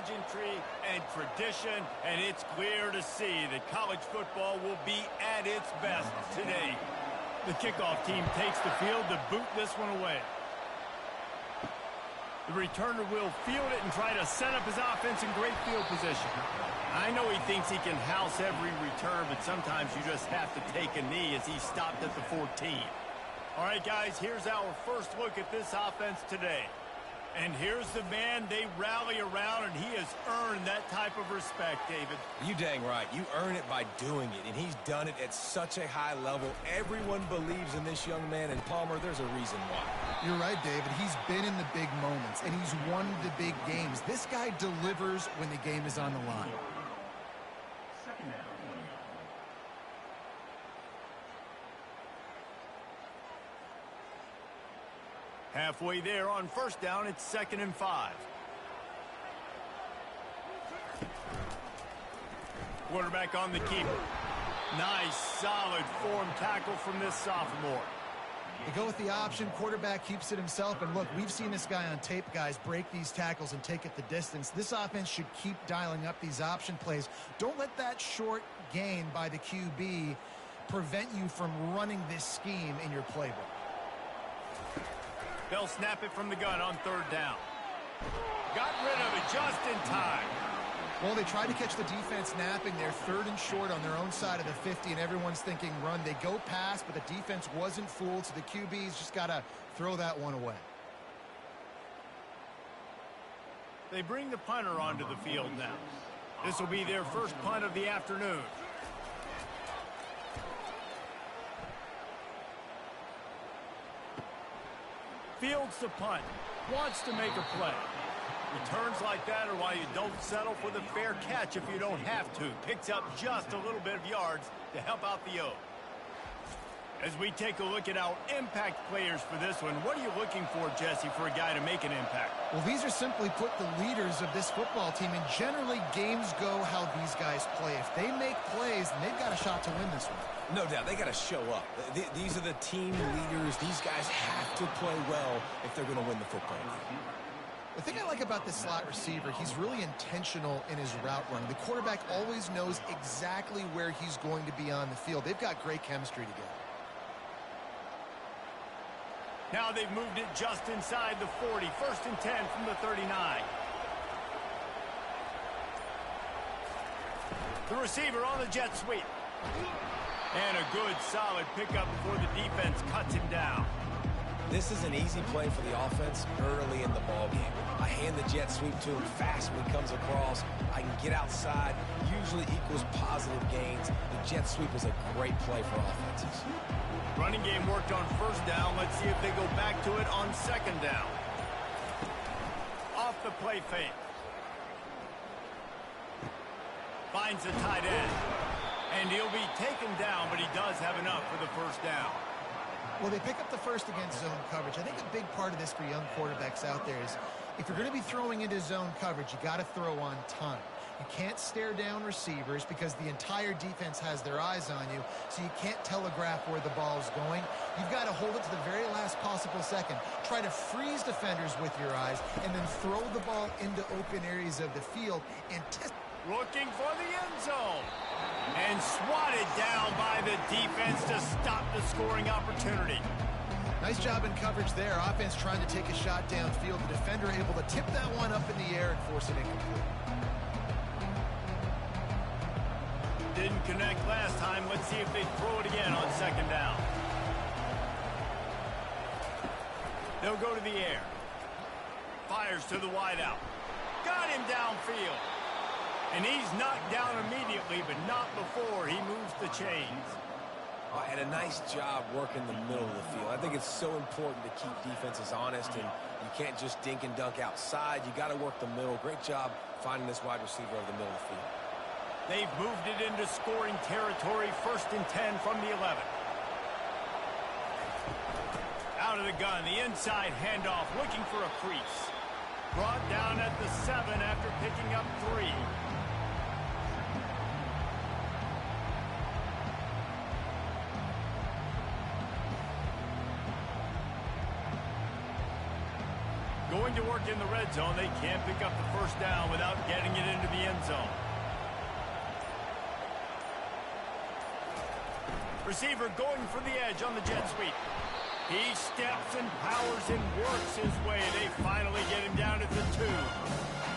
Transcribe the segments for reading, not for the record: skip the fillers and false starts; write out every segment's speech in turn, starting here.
pageantry and tradition, and it's clear to see that college football will be at its best today. The kickoff team takes the field to boot this one away. The returner will field it and try to set up his offense in great field position. I know he thinks he can house every return, but sometimes you just have to take a knee as he stopped at the 14. All right, guys, here's our first look at this offense today. And here's the man they rally around, and he has earned that type of respect, David. You dang right. You earn it by doing it, and he's done it at such a high level. Everyone believes in this young man, and Palmer, there's a reason why. You're right, David. He's been in the big moments, and he's won the big games. This guy delivers when the game is on the line. Halfway there on first down, it's 2nd and 5. Quarterback on the keeper. Nice, solid form tackle from this sophomore. They go with the option. Quarterback keeps it himself. And look, we've seen this guy on tape, guys, break these tackles and take it the distance. This offense should keep dialing up these option plays. Don't let that short gain by the QB prevent you from running this scheme in your playbook. They'll snap it from the gun on 3rd down. Got rid of it just in time. Well, they tried to catch the defense napping. They're 3rd and short on their own side of the 50, and everyone's thinking run. They go pass, but the defense wasn't fooled, so the QB's just got to throw that one away. They bring the punter onto the field now. This will be their first punt of the afternoon. Fields the punt. Wants to make a play. Returns like that are why you don't settle for the fair catch if you don't have to. Picks up just a little bit of yards to help out the O. As we take a look at our impact players for this one, what are you looking for, Jesse, for a guy to make an impact? Well, these are simply put the leaders of this football team, and generally games go how these guys play. If they make plays, then they've got a shot to win this one. No doubt. They got to show up. These are the team leaders. These guys have to play well if they're going to win the football game. The thing I like about this slot receiver, he's really intentional in his route running. The quarterback always knows exactly where he's going to be on the field. They've got great chemistry together. Now they've moved it just inside the 40. 1st and 10 from the 39. The receiver on the jet sweep. And a good, solid pickup before the defense cuts him down. This is an easy play for the offense early in the ballgame. I hand the jet sweep to him fast when he comes across. I can get outside. Usually equals positive gains. The jet sweep is a great play for offenses. Running game worked on 1st down. Let's see if they go back to it on 2nd down. Off the play fake. Finds the tight end. And he'll be taken down, but he does have enough for the 1st down. Well, they pick up the first against zone coverage. I think a big part of this for young quarterbacks out there is if you're going to be throwing into zone coverage, you got to throw on time. You can't stare down receivers because the entire defense has their eyes on you, so you can't telegraph where the ball's going. You've got to hold it to the very last possible second. Try to freeze defenders with your eyes and then throw the ball into open areas of the field and looking for the end zone. And swatted down by the defense to stop the scoring opportunity. Nice job in coverage there. Offense trying to take a shot downfield. The defender able to tip that one up in the air and force it incomplete. Didn't connect last time. Let's see if they throw it again on 2nd down. They'll go to the air. Fires to the wideout. Got him downfield. And he's knocked down immediately, but not before he moves the chains. And a nice job working the middle of the field. I think it's so important to keep defenses honest, and you can't just dink and dunk outside. You got to work the middle. Great job finding this wide receiver over the middle of the field. They've moved it into scoring territory. 1st and 10 from the 11. Out of the gun, the inside handoff, looking for a crease. Brought down at the 7 after picking up 3. Going to work in the red zone. They can't pick up the first down without getting it into the end zone. Receiver going for the edge on the jet sweep. He steps and powers and works his way. They finally get him down at the 2.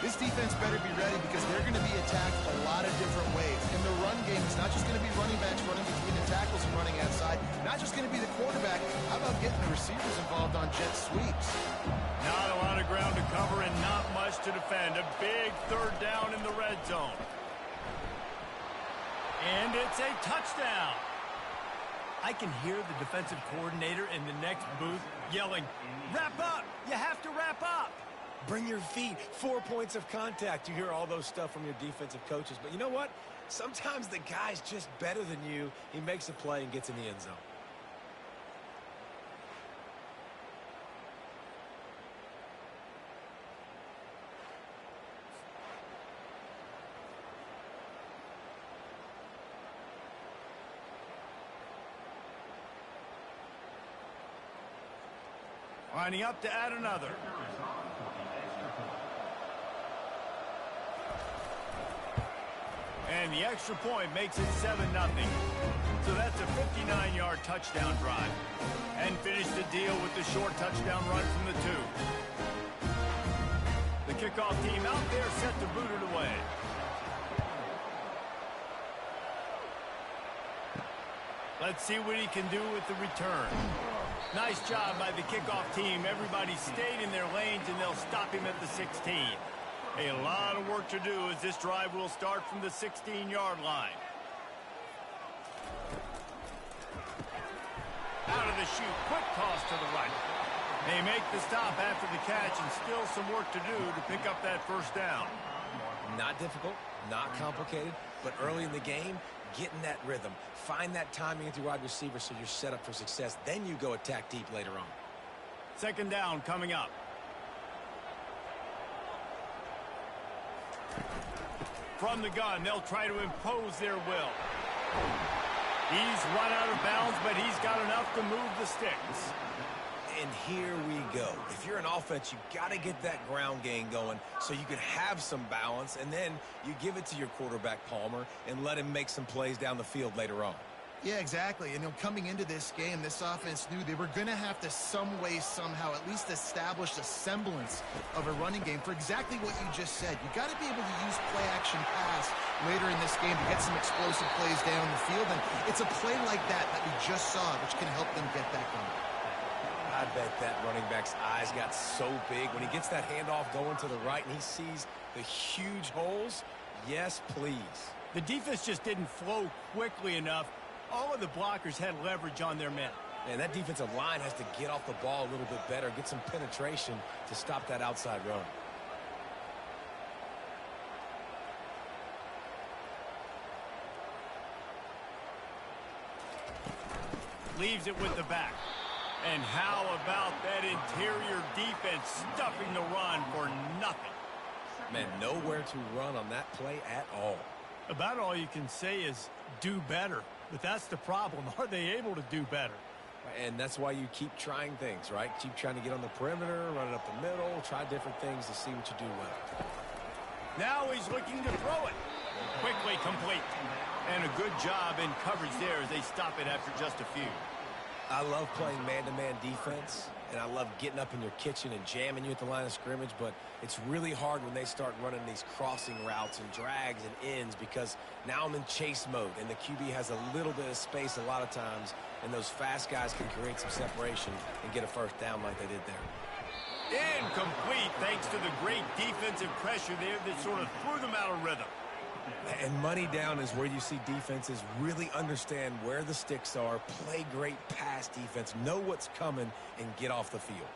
This defense better be ready because they're going to be attacked a lot of different ways. In the run game, it's not just going to be running backs running between the tackles and running outside. Not just going to be the quarterback. How about getting the receivers involved on jet sweeps? Not a lot of ground to cover and not much to defend. A big third down in the red zone. And it's a touchdown. I can hear the defensive coordinator in the next booth yelling, "Wrap up! You have to wrap up!" Bring your feet. 4 points of contact. You hear all those stuff from your defensive coaches. But you know what? Sometimes the guy's just better than you. He makes a play and gets in the end zone. Lining up to add another. And the extra point makes it 7-0. So that's a 59-yard touchdown drive. And finish the deal with the short touchdown run from the 2. The kickoff team out there set to boot it away. Let's see what he can do with the return. Nice job by the kickoff team. Everybody stayed in their lanes, and they'll stop him at the 16. A lot of work to do as this drive will start from the 16-yard line. Out of the chute, quick toss to the right. They make the stop after the catch, and still some work to do to pick up that first down. Not difficult, not complicated, but early in the game, get in that rhythm. Find that timing with your wide receiver so you're set up for success. Then you go attack deep later on. Second down coming up. From the gun, they'll try to impose their will. He's run out of bounds, but he's got enough to move the sticks. And here we go. If you're an offense, you got to get that ground game going so you can have some balance, and then you give it to your quarterback, Palmer, and let him make some plays down the field later on. Yeah, exactly. And coming into this game, this offense knew they were going to have to some way, somehow, at least establish a semblance of a running game for exactly what you just said. You got to be able to use play-action pass later in this game to get some explosive plays down the field. And it's a play like that we just saw, which can help them get that going. I bet that running back's eyes got so big when he gets that handoff going to the right and he sees the huge holes. Yes, please. The defense just didn't flow quickly enough. All of the blockers had leverage on their men. And that defensive line has to get off the ball a little bit better, get some penetration to stop that outside run. Leaves it with the back. And how about that interior defense stuffing the run for nothing? Man, nowhere to run on that play at all. About all you can say is do better. But that's the problem. Are they able to do better? And that's why you keep trying things, right? Keep trying to get on the perimeter, run it up the middle, try different things to see what you do well. Now he's looking to throw it. Quickly complete. And a good job in coverage there as they stop it after just a few. I love playing man-to-man defense, and I love getting up in your kitchen and jamming you at the line of scrimmage, but it's really hard when they start running these crossing routes and drags and ends because now I'm in chase mode, and the QB has a little bit of space a lot of times, and those fast guys can create some separation and get a first down like they did there. Incomplete thanks to the great defensive pressure there that sort of threw them out of rhythm. And money down is where you see defenses really understand where the sticks are, play great pass defense, know what's coming, and get off the field.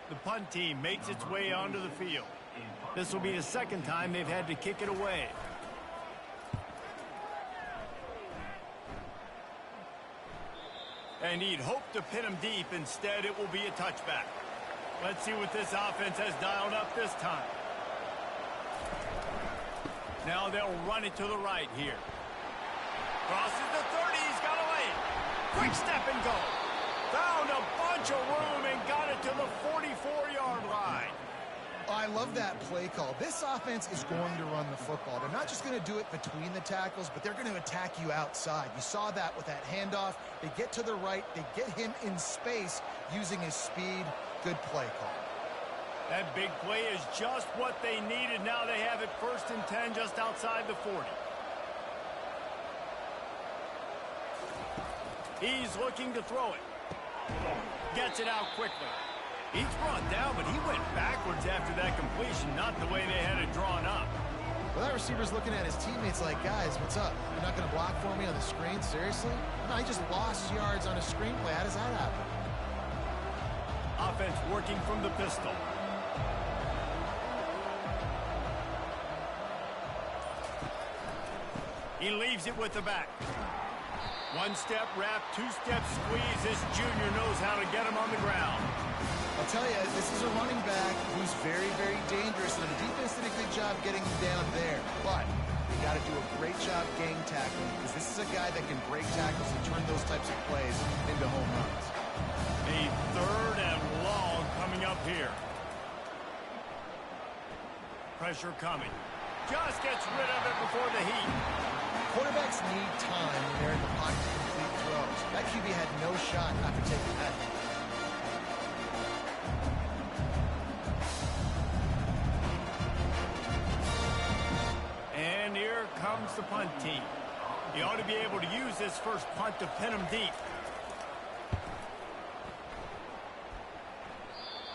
The punt team makes its way onto the field. This will be the second time they've had to kick it away. And he'd hoped to pin him deep. Instead, it will be a touchback. Let's see what this offense has dialed up this time. Now they'll run it to the right here. Crosses the 30. He's got away. Quick step and go. Found a bunch of room and got it to the 44-yard line. I love that play call. This offense is going to run the football. They're not just going to do it between the tackles, but they're going to attack you outside. You saw that with that handoff. They get to the right. They get him in space using his speed. Good play call. That big play is just what they needed. Now they have it 1st and 10 just outside the 40. He's looking to throw it. Gets it out quickly. He's brought down, but he went backwards after that completion, not the way they had it drawn up. Well, that receiver's looking at his teammates like, guys, what's up? You're not going to block for me on the screen? Seriously? No, he just lost yards on a screenplay. How does that happen? Offense working from the pistol. He leaves it with the back. One-step wrap, two-step squeeze. This junior knows how to get him on the ground. I'll tell you, this is a running back who's very, very dangerous, and the defense did a good job getting him down there. But you got to do a great job gang tackling, because this is a guy that can break tackles and turn those types of plays into home runs. A 3rd and long coming up here. Pressure coming. Just gets rid of it before the heat. Quarterbacks need time when they're in the pocket to complete throws. That QB had no shot after taking that. And here comes the punt team. He ought to be able to use this first punt to pin him deep.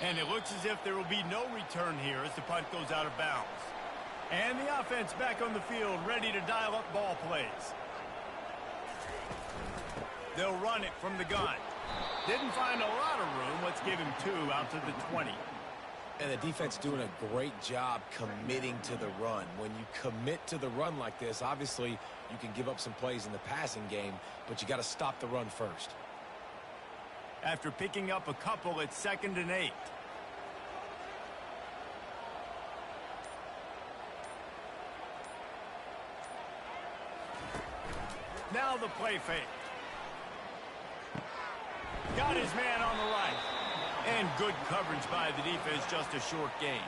And it looks as if there will be no return here as the punt goes out of bounds. And the offense back on the field, ready to dial up ball plays. They'll run it from the gun. Didn't find a lot of room. Let's give him 2 out to the 20. And the defense doing a great job committing to the run. When you commit to the run like this, obviously you can give up some plays in the passing game, but you got to stop the run first. After picking up a couple, it's 2nd and 8. Now the play fake. Got his man on the right. And good coverage by the defense, just a short gain.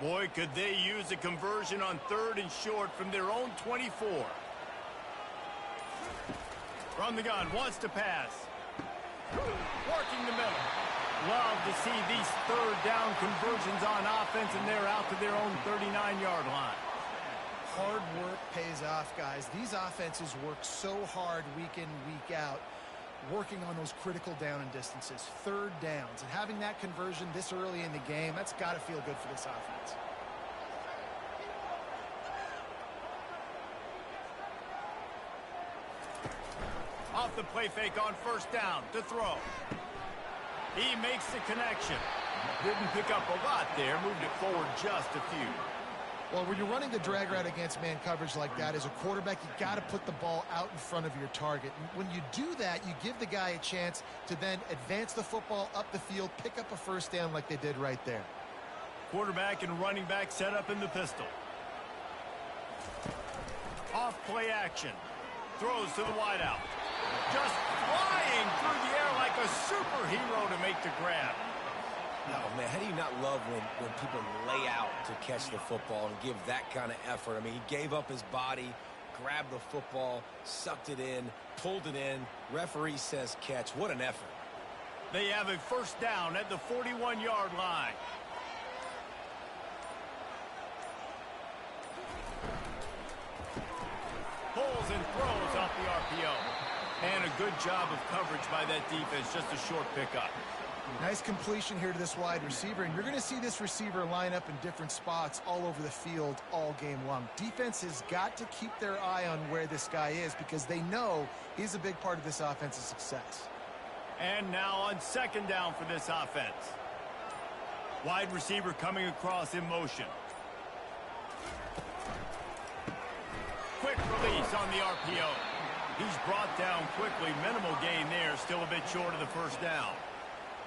Boy, could they use a conversion on 3rd and short from their own 24. From the gun, wants to pass. Working the middle. Love to see these 3rd down conversions on offense, and they're out to their own 39-yard line. Hard work pays off, guys. These offenses work so hard week in, week out, working on those critical down and distances, 3rd downs. And having that conversion this early in the game, that's got to feel good for this offense. Off the play fake on 1st down to throw. He makes the connection. Didn't pick up a lot there. Moved it forward just a few. Well, when you're running the drag route against man coverage like that, as a quarterback, you got to put the ball out in front of your target. And when you do that, you give the guy a chance to then advance the football up the field, pick up a 1st down like they did right there. Quarterback and running back set up in the pistol. Off play action. Throws to the wideout. Just flying through the air like a superhero to make the grab. Oh, man, how do you not love when people lay out to catch the football and give that kind of effort? I mean, he gave up his body, grabbed the football, sucked it in, pulled it in. Referee says catch. What an effort. They have a 1st down at the 41-yard line. Pulls and throws off the RPO. And a good job of coverage by that defense. Just a short pickup. Nice completion here to this wide receiver, and you're going to see this receiver line up in different spots all over the field all game long. Defense has got to keep their eye on where this guy is because they know he's a big part of this offense's success. And now on 2nd down for this offense. Wide receiver coming across in motion. Quick release on the RPO. He's brought down quickly. Minimal gain there. Still a bit short of the 1st down.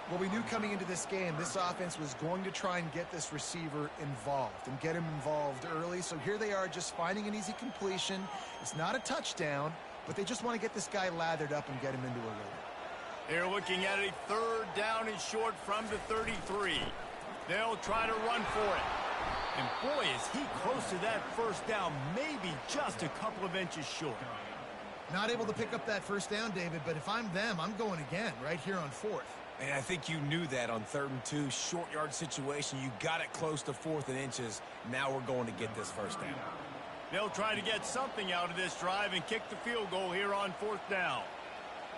Well, we knew coming into this game, this offense was going to try and get this receiver involved and get him involved early. So here they are just finding an easy completion. It's not a touchdown, but they just want to get this guy lathered up and get him into a rhythm. They're looking at a 3rd down and short from the 33. They'll try to run for it. And boy, is he close to that 1st down, maybe just a couple of inches short. Not able to pick up that 1st down, David, but if I'm them, I'm going again right here on 4th. And I think you knew that on 3rd and 2, short yard situation. You got it close to 4th and inches. Now we're going to get this 1st down. They'll try to get something out of this drive and kick the field goal here on 4th down.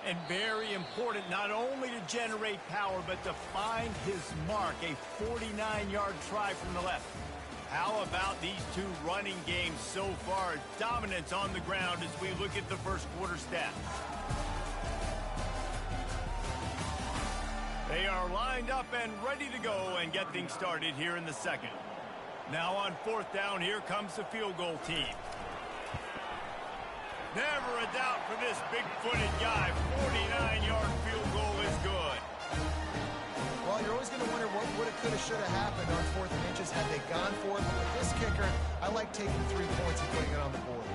And very important, not only to generate power, but to find his mark, a 49-yard try from the left. How about these two running games so far? Dominance on the ground as we look at the 1st quarter stats. They are lined up and ready to go and get things started here in the 2nd. Now on 4th down, here comes the field goal team. Never a doubt for this big-footed guy. 49-yard field goal is good. Well, you're always going to wonder what woulda, coulda, shoulda happened on 4th and inches had they gone for it. But with this kicker, I like taking 3 points and putting it on the board.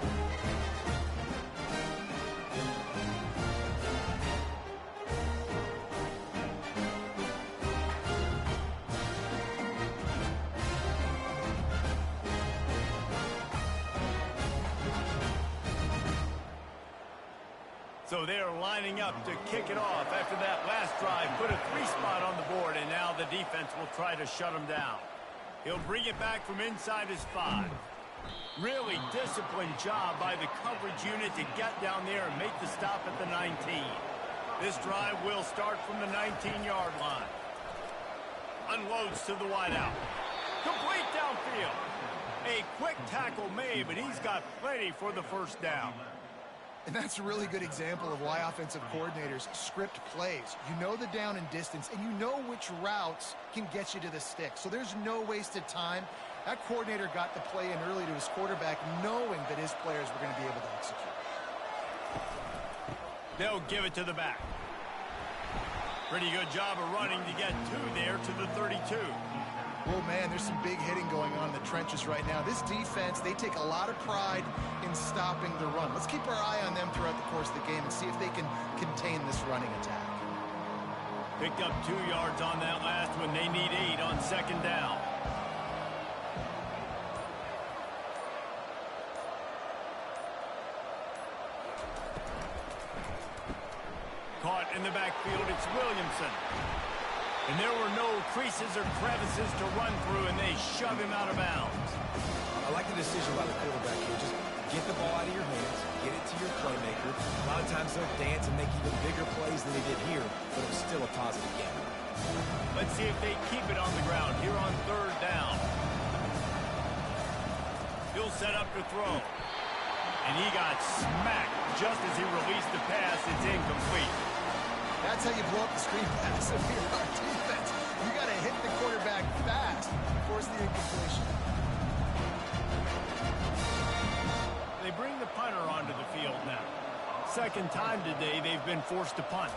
So they're lining up to kick it off after that last drive. Put a 3 spot on the board, and now the defense will try to shut him down. He'll bring it back from inside his 5. Really disciplined job by the coverage unit to get down there and make the stop at the 19. This drive will start from the 19-yard line. Unloads to the wideout. Complete downfield. A quick tackle made, but he's got plenty for the 1st down. And that's a really good example of why offensive coordinators script plays. You know the down and distance, and you know which routes can get you to the stick. So there's no wasted time. That coordinator got the play in early to his quarterback, knowing that his players were going to be able to execute. They'll give it to the back. Pretty good job of running to get 2 there to the 32. Oh, man, there's some big hitting going on in the trenches right now. This defense, they take a lot of pride in stopping the run. Let's keep our eye on them throughout the course of the game and see if they can contain this running attack. Picked up 2 yards on that last one. They need 8 on 2nd down. Caught in the backfield, it's Williamson. And there were no creases or crevices to run through, and they shove him out of bounds. I like the decision by the quarterback here. Just get the ball out of your hands, get it to your playmaker. A lot of times they'll dance and make even bigger plays than they did here, but it was still a positive game. Let's see if they keep it on the ground here on 3rd down. He'll set up to throw. And he got smacked just as he released the pass. It's incomplete. That's how you blow up the screen pass of your defense. You got to hit the quarterback fast and force the incompletion. They bring the punter onto the field now. 2nd time today they've been forced to punt.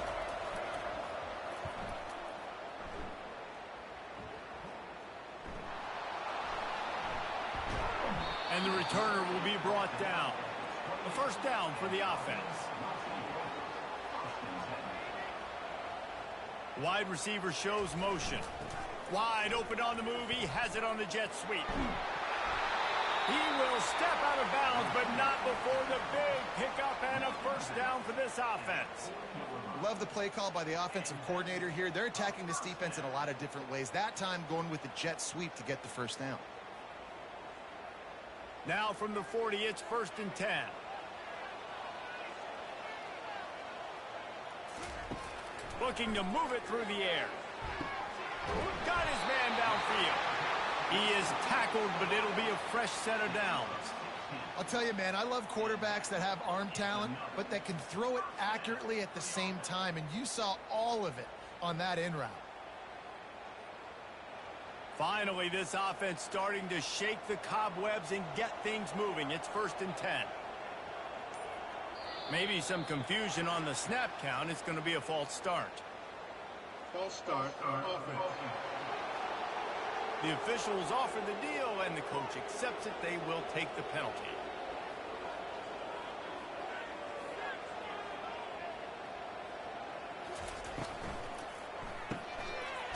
And the returner will be brought down. A 1st down for the offense. Wide receiver shows motion. Wide open on the move. He has it on the jet sweep. He will step out of bounds, but not before the big pickup and a 1st down for this offense. Love the play call by the offensive coordinator here. They're attacking this defense in a lot of different ways. That time going with the jet sweep to get the 1st down. Now from the 40, it's 1st and 10. Looking to move it through the air. Got his man downfield. He is tackled, but it'll be a fresh set of downs. I'll tell you, man, I love quarterbacks that have arm talent, but that can throw it accurately at the same time, and you saw all of it on that in route. Finally, this offense starting to shake the cobwebs and get things moving. It's 1st and 10. Maybe some confusion on the snap count. It's going to be a false start. False start on offense. The officials offer the deal, and the coach accepts it. They will take the penalty.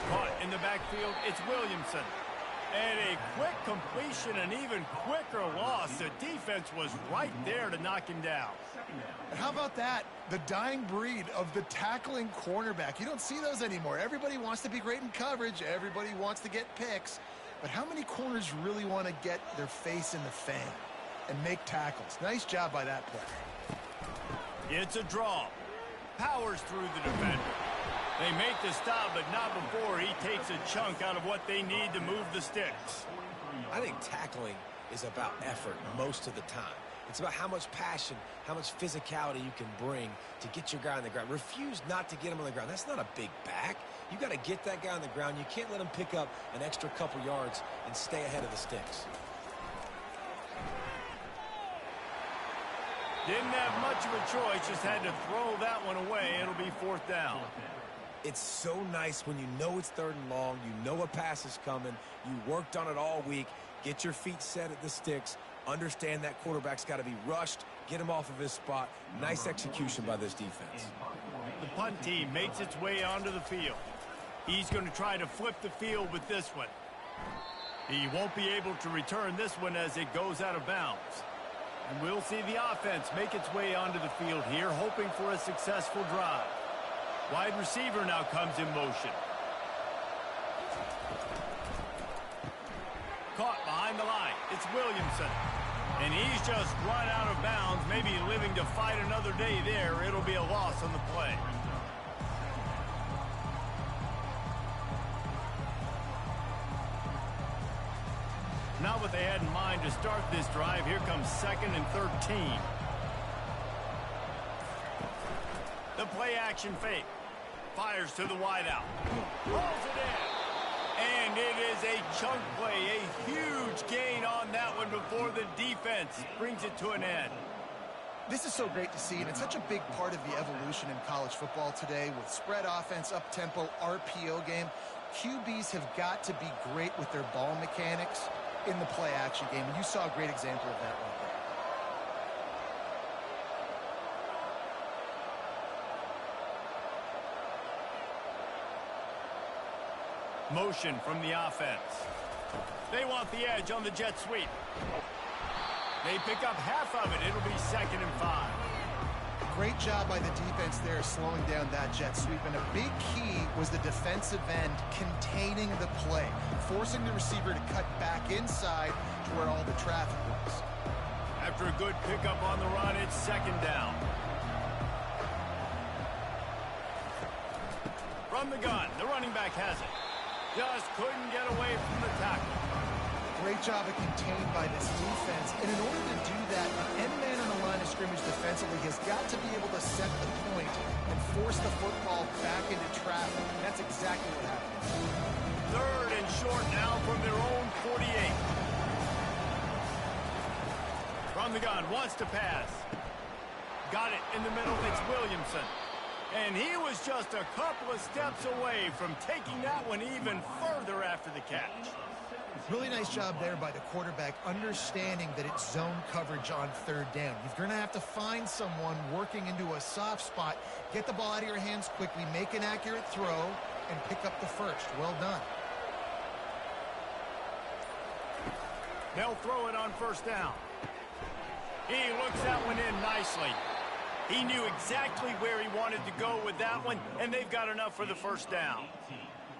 Caught in the backfield, it's Williamson. And a quick completion, an even quicker loss. The defense was right there to knock him down. And how about that? The dying breed of the tackling cornerback. You don't see those anymore. Everybody wants to be great in coverage. Everybody wants to get picks. But how many corners really want to get their face in the fan and make tackles? Nice job by that player. It's a draw. Powers through the defender. They make the stop, but not before he takes a chunk out of what they need to move the sticks. I think tackling is about effort most of the time. It's about how much passion, how much physicality you can bring to get your guy on the ground. Refuse not to get him on the ground. That's not a big back. You got to get that guy on the ground. You can't let him pick up an extra couple yards and stay ahead of the sticks. Didn't have much of a choice, just had to throw that one away. It'll be 4th down. It's so nice when you know it's 3rd and long, you know a pass is coming, you worked on it all week, get your feet set at the sticks, understand that quarterback's got to be rushed, get him off of his spot. Nice execution by this defense. The punt team makes its way onto the field. He's going to try to flip the field with this one. He won't be able to return this one as it goes out of bounds. And we'll see the offense make its way onto the field here, hoping for a successful drive. Wide receiver now comes in motion. Caught behind the line. It's Williamson. And he's just run out of bounds, maybe living to fight another day there. It'll be a loss on the play. Not what they had in mind to start this drive. Here comes 2nd and 13. The play action fake. Fires to the wideout. Rolls it in. And it is a chunk play. A huge gain on that one before the defense brings it to an end. This is so great to see, and it's such a big part of the evolution in college football today with spread offense, up-tempo, RPO game. QBs have got to be great with their ball mechanics in the play action game, and you saw a great example of that right there. Motion from the offense. They want the edge on the jet sweep. They pick up half of it. It'll be 2nd and 5. Great job by the defense there slowing down that jet sweep. And a big key was the defensive end containing the play, forcing the receiver to cut back inside to where all the traffic was. After a good pickup on the run, it's 2nd down. From the gun, the running back has it. Just couldn't get away from the tackle. Great job of contained by this defense. And in order to do that, an end man on the line of scrimmage defensively has got to be able to set the point and force the football back into traffic. And that's exactly what happened. 3rd and short now from their own 48. From the gun, wants to pass. Got it in the middle, it's Williamson. And he was just a couple of steps away from taking that one even further after the catch. Really nice job there by the quarterback, understanding that it's zone coverage on 3rd down. You're going to have to find someone working into a soft spot, get the ball out of your hands quickly, make an accurate throw, and pick up the first. Well done. They'll throw it on 1st down. He looks that one in nicely. He knew exactly where he wanted to go with that one, and they've got enough for the 1st down.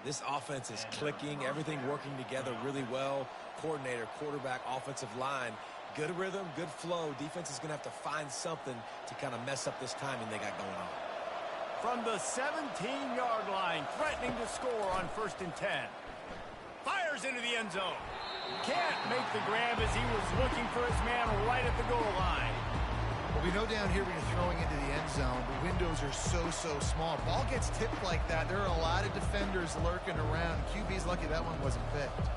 This offense is clicking, everything working together really well. Coordinator, quarterback, offensive line, good rhythm, good flow. Defense is going to have to find something to kind of mess up this timing they got going on. From the 17-yard line, threatening to score on 1st and 10. Fires into the end zone. Can't make the grab as he was looking for his man right at the goal line. Well, we know down here when you're throwing into the end zone, the windows are so small. Ball gets tipped like that. There are a lot of defenders lurking around. QB's lucky that one wasn't picked.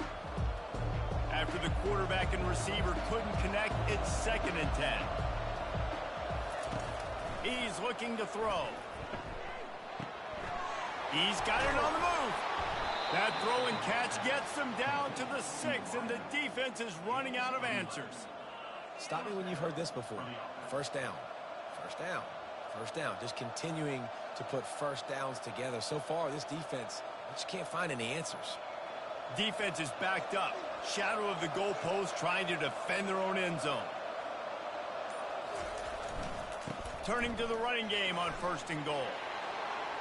After the quarterback and receiver couldn't connect, it's 2nd and 10. He's looking to throw. He's got it on the move. That throw and catch gets them down to the 6, and the defense is running out of answers. Stop me when you've heard this before. First down, first down, first down. Just continuing to put first downs together. So far, this defense, I just can't find any answers. Defense is backed up. Shadow of the goalpost, trying to defend their own end zone. Turning to the running game on 1st and goal.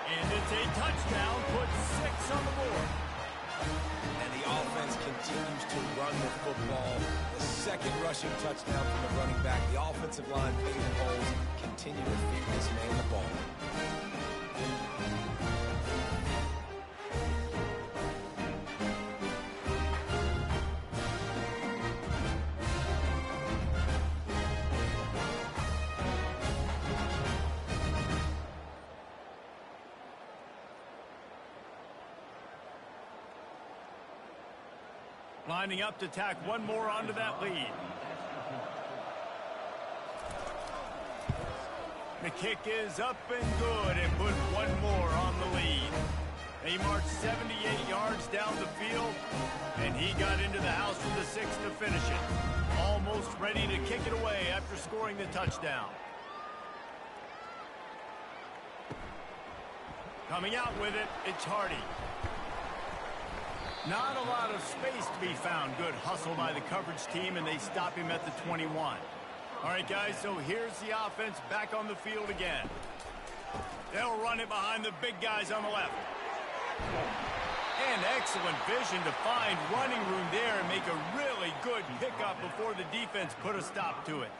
And it's a touchdown, puts 6 on the board. And the offense continues to run the football. The second rushing touchdown from the running back. The offensive line paving holes. Continue to feed this man the ball. Lining up to tack one more onto that lead. The kick is up and good and put one more on the lead. They marched 78 yards down the field, and he got into the house for the 6 to finish it. Almost ready to kick it away after scoring the touchdown. Coming out with it, it's Hardy. Not a lot of space to be found. Good hustle by the coverage team, and they stop him at the 21. All right, guys, so here's the offense back on the field again. They'll run it behind the big guys on the left. And excellent vision to find running room there and make a really good pickup before the defense put a stop to it.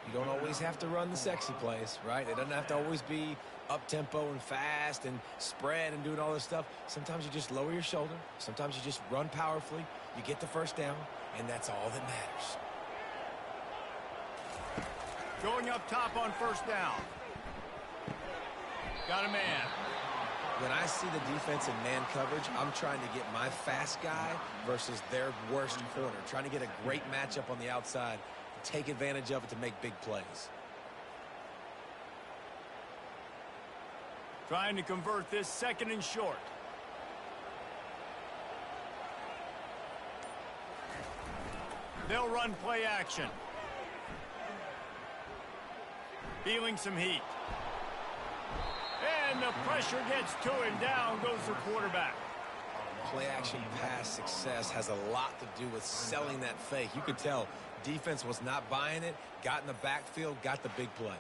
You don't always have to run the sexy plays, right? It doesn't have to always be up-tempo and fast and spread and doing all this stuff. Sometimes you just lower your shoulder. Sometimes you just run powerfully. You get the first down, and that's all that matters. Going up top on 1st down. Got a man. When I see the defense in man coverage, I'm trying to get my fast guy versus their worst corner. Trying to get a great matchup on the outside. Take advantage of it to make big plays. Trying to convert this 2nd and short. They'll run play action. Feeling some heat. And the pressure gets to him. Down goes the quarterback. Play action pass success has a lot to do with selling that fake. You could tell defense was not buying it, got in the backfield, got the big play.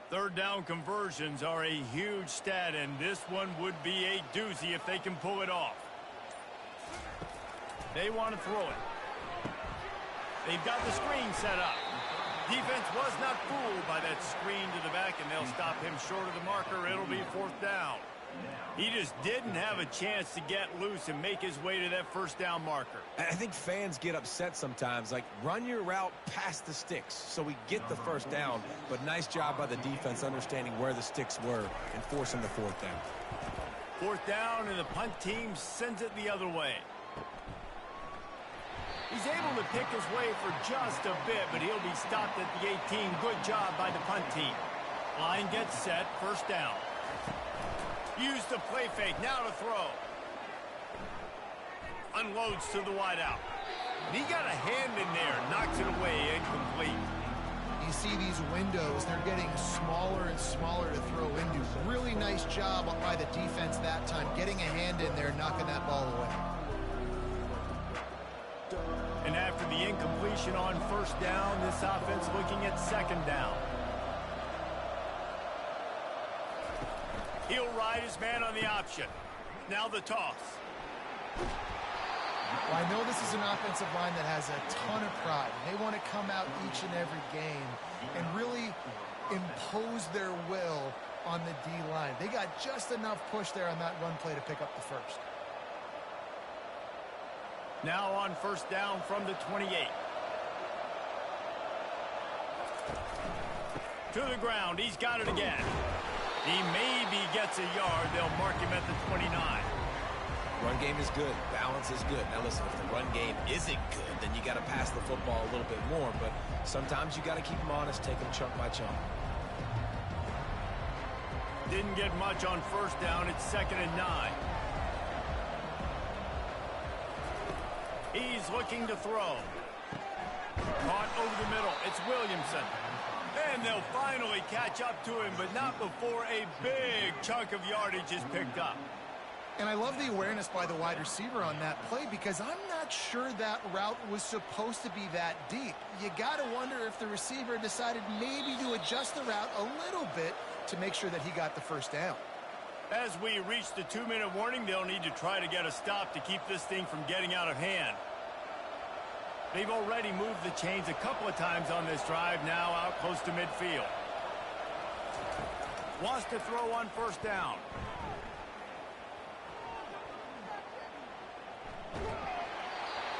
Third down conversions are a huge stat, and this one would be a doozy if they can pull it off. They want to throw it. They've got the screen set up. Defense was not fooled by that screen to the back, and they'll stop him short of the marker. It'll be 4th down. He just didn't have a chance to get loose and make his way to that 1st down marker. I think fans get upset sometimes. Like, run your route past the sticks so we get the 1st down. But nice job by the defense understanding where the sticks were and forcing the 4th down. 4th down, and the punt team sends it the other way. He's able to pick his way for just a bit, but he'll be stopped at the 18. Good job by the punt team. Line gets set, 1st down. Use the play fake, now to throw. Unloads to the wideout. And he got a hand in there, knocks it away, incomplete. You see these windows, they're getting smaller and smaller to throw into. Really nice job by the defense that time, getting a hand in there, knocking that ball away. And after the incompletion on 1st down, this offense looking at 2nd down. He'll ride his man on the option. Now the toss. Well, I know this is an offensive line that has a ton of pride. They want to come out each and every game and really impose their will on the D-line. They got just enough push there on that run play to pick up the 1st. Now on 1st down from the 28. To the ground. He's got it again. He may be getting gets a yard. They'll mark him at the 29. Run game is good. Balance is good. Now listen, if the run game isn't good, then you got to pass the football a little bit more. But sometimes you got to keep them honest, take them chunk by chunk. Didn't get much on first down. It's 2nd and 9. He's looking to throw. Caught over the middle. It's Williamson. And they'll finally catch up to him, but not before a big chunk of yardage is picked up. And I love the awareness by the wide receiver on that play because I'm not sure that route was supposed to be that deep. You got to wonder if the receiver decided maybe to adjust the route a little bit to make sure that he got the first down. As we reach the 2-minute warning, they'll need to try to get a stop to keep this thing from getting out of hand. They've already moved the chains a couple of times on this drive, now out close to midfield. Wants to throw on first down.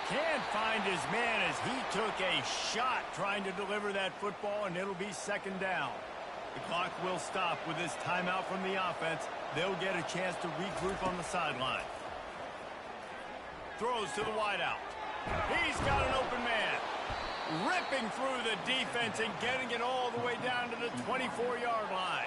Can't find his man as he took a shot trying to deliver that football, and it'll be 2nd down. The clock will stop with this timeout from the offense. They'll get a chance to regroup on the sideline. Throws to the wideout. He's got an open man. Ripping through the defense and getting it all the way down to the 24-yard line.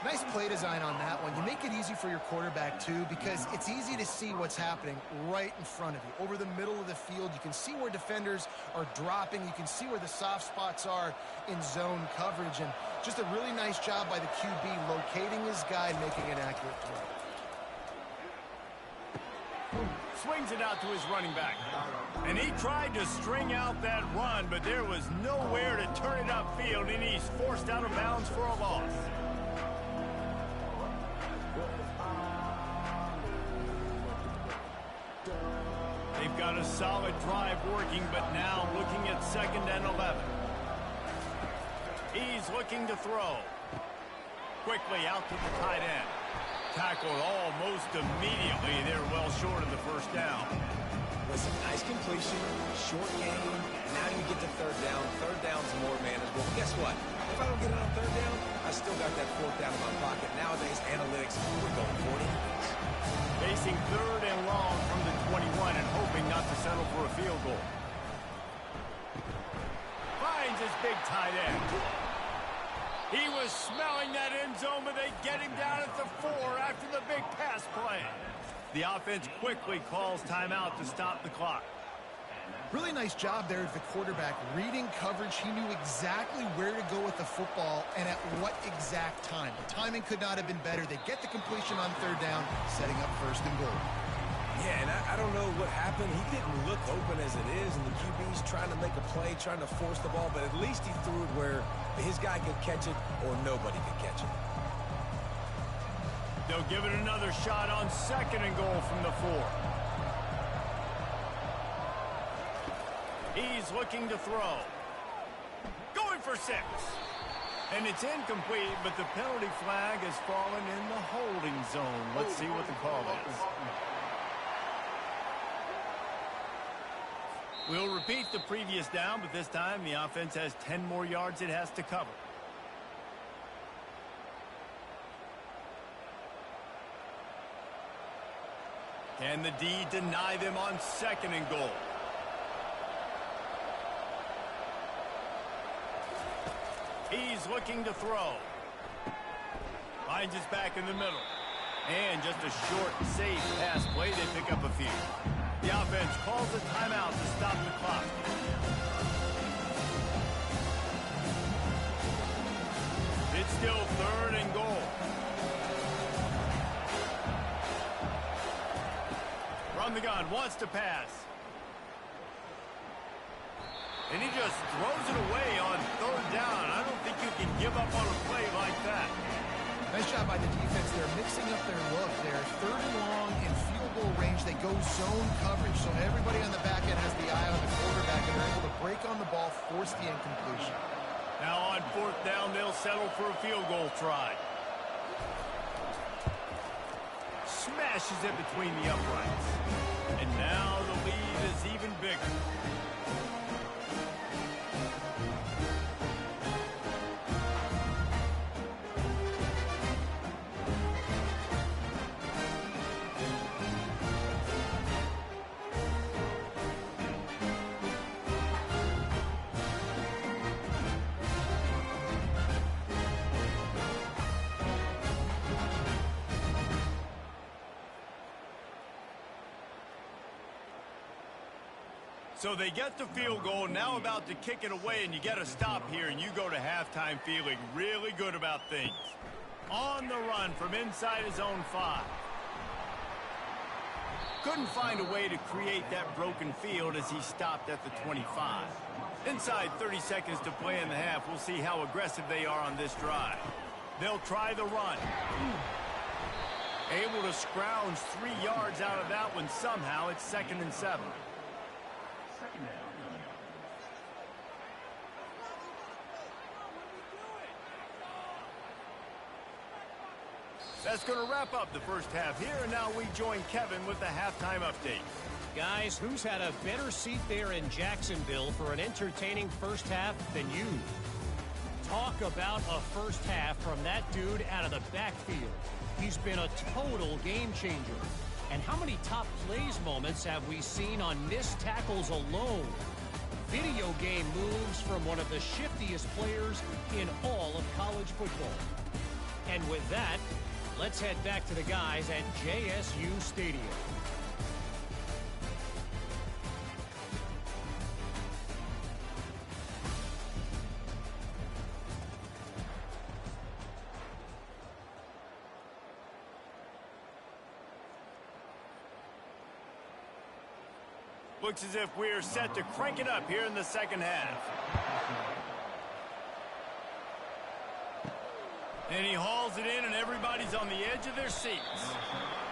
Nice play design on that one. You make it easy for your quarterback, too, because it's easy to see what's happening right in front of you. Over the middle of the field, you can see where defenders are dropping. You can see where the soft spots are in zone coverage. And just a really nice job by the QB locating his guy and making an accurate throw. Swings it out to his running back. And he tried to string out that run, but there was nowhere to turn it upfield, and he's forced out of bounds for a loss. They've got a solid drive working, but now looking at 2nd and 11. He's looking to throw. Quickly out to the tight end. Tackled almost immediately. They're well short of the first down. Listen, nice completion, short game. Now you get to 3rd down. 3rd down's more manageable. But guess what? If I don't get it on 3rd down, I still got that 4th down in my pocket. Nowadays, analytics, we're going for it anyways. Facing 3rd and long from the 21 and hoping not to settle for a field goal. Finds his big tight end. He was smelling that end zone, but they get him down at the 4 after the big pass play. The offense quickly calls timeout to stop the clock. Really nice job there of the quarterback. Reading coverage, he knew exactly where to go with the football and at what exact time. The timing could not have been better. They get the completion on 3rd down, setting up 1st and goal. Yeah, and I don't know what happened. He didn't look open as it is, and the QB's trying to make a play, trying to force the ball, but at least he threw it where his guy could catch it or nobody could catch it. They'll give it another shot on 2nd and goal from the 4. He's looking to throw. Going for 6. And it's incomplete, but the penalty flag has fallen in the holding zone. Let's see what the call is. We'll repeat the previous down, but this time the offense has 10 more yards it has to cover. Can the D deny them on 2nd and goal? He's looking to throw. Finds his back in the middle. And just a short, safe pass play. They pick up a few. The offense calls a timeout to stop the clock. It's still 3rd and goal. From the gun, wants to pass. And he just throws it away on 3rd down. I don't think you can give up on a play like that. Nice job by the defense. They're mixing up their look. They're 3rd and long in field goal range. They go zone coverage, so everybody on the back end has the eye on the quarterback, and they're able to break on the ball, force the incompletion. Now on 4th down, they'll settle for a field goal try. Smashes it between the uprights. And now the lead is even bigger. So they get the field goal, now about to kick it away, and you get a stop here, and you go to halftime feeling really good about things. On the run from inside his own 5. Couldn't find a way to create that broken field as he stopped at the 25. Inside 30 seconds to play in the half. We'll see how aggressive they are on this drive. They'll try the run. Able to scrounge 3 yards out of that one somehow. It's 2nd and 7. That's going to wrap up the first half here, and now we join Kevin with the halftime update. Guys, who's had a better seat there in Jacksonville for an entertaining first half than you? Talk about a first half from that dude out of the backfield. He's been a total game changer. And how many top plays moments have we seen on missed tackles alone? Video game moves from one of the shiftiest players in all of college football. And with that, let's head back to the guys at JSU Stadium. Looks as if we're set to crank it up here in the second half. And he hauls it in, and everybody's on the edge of their seats.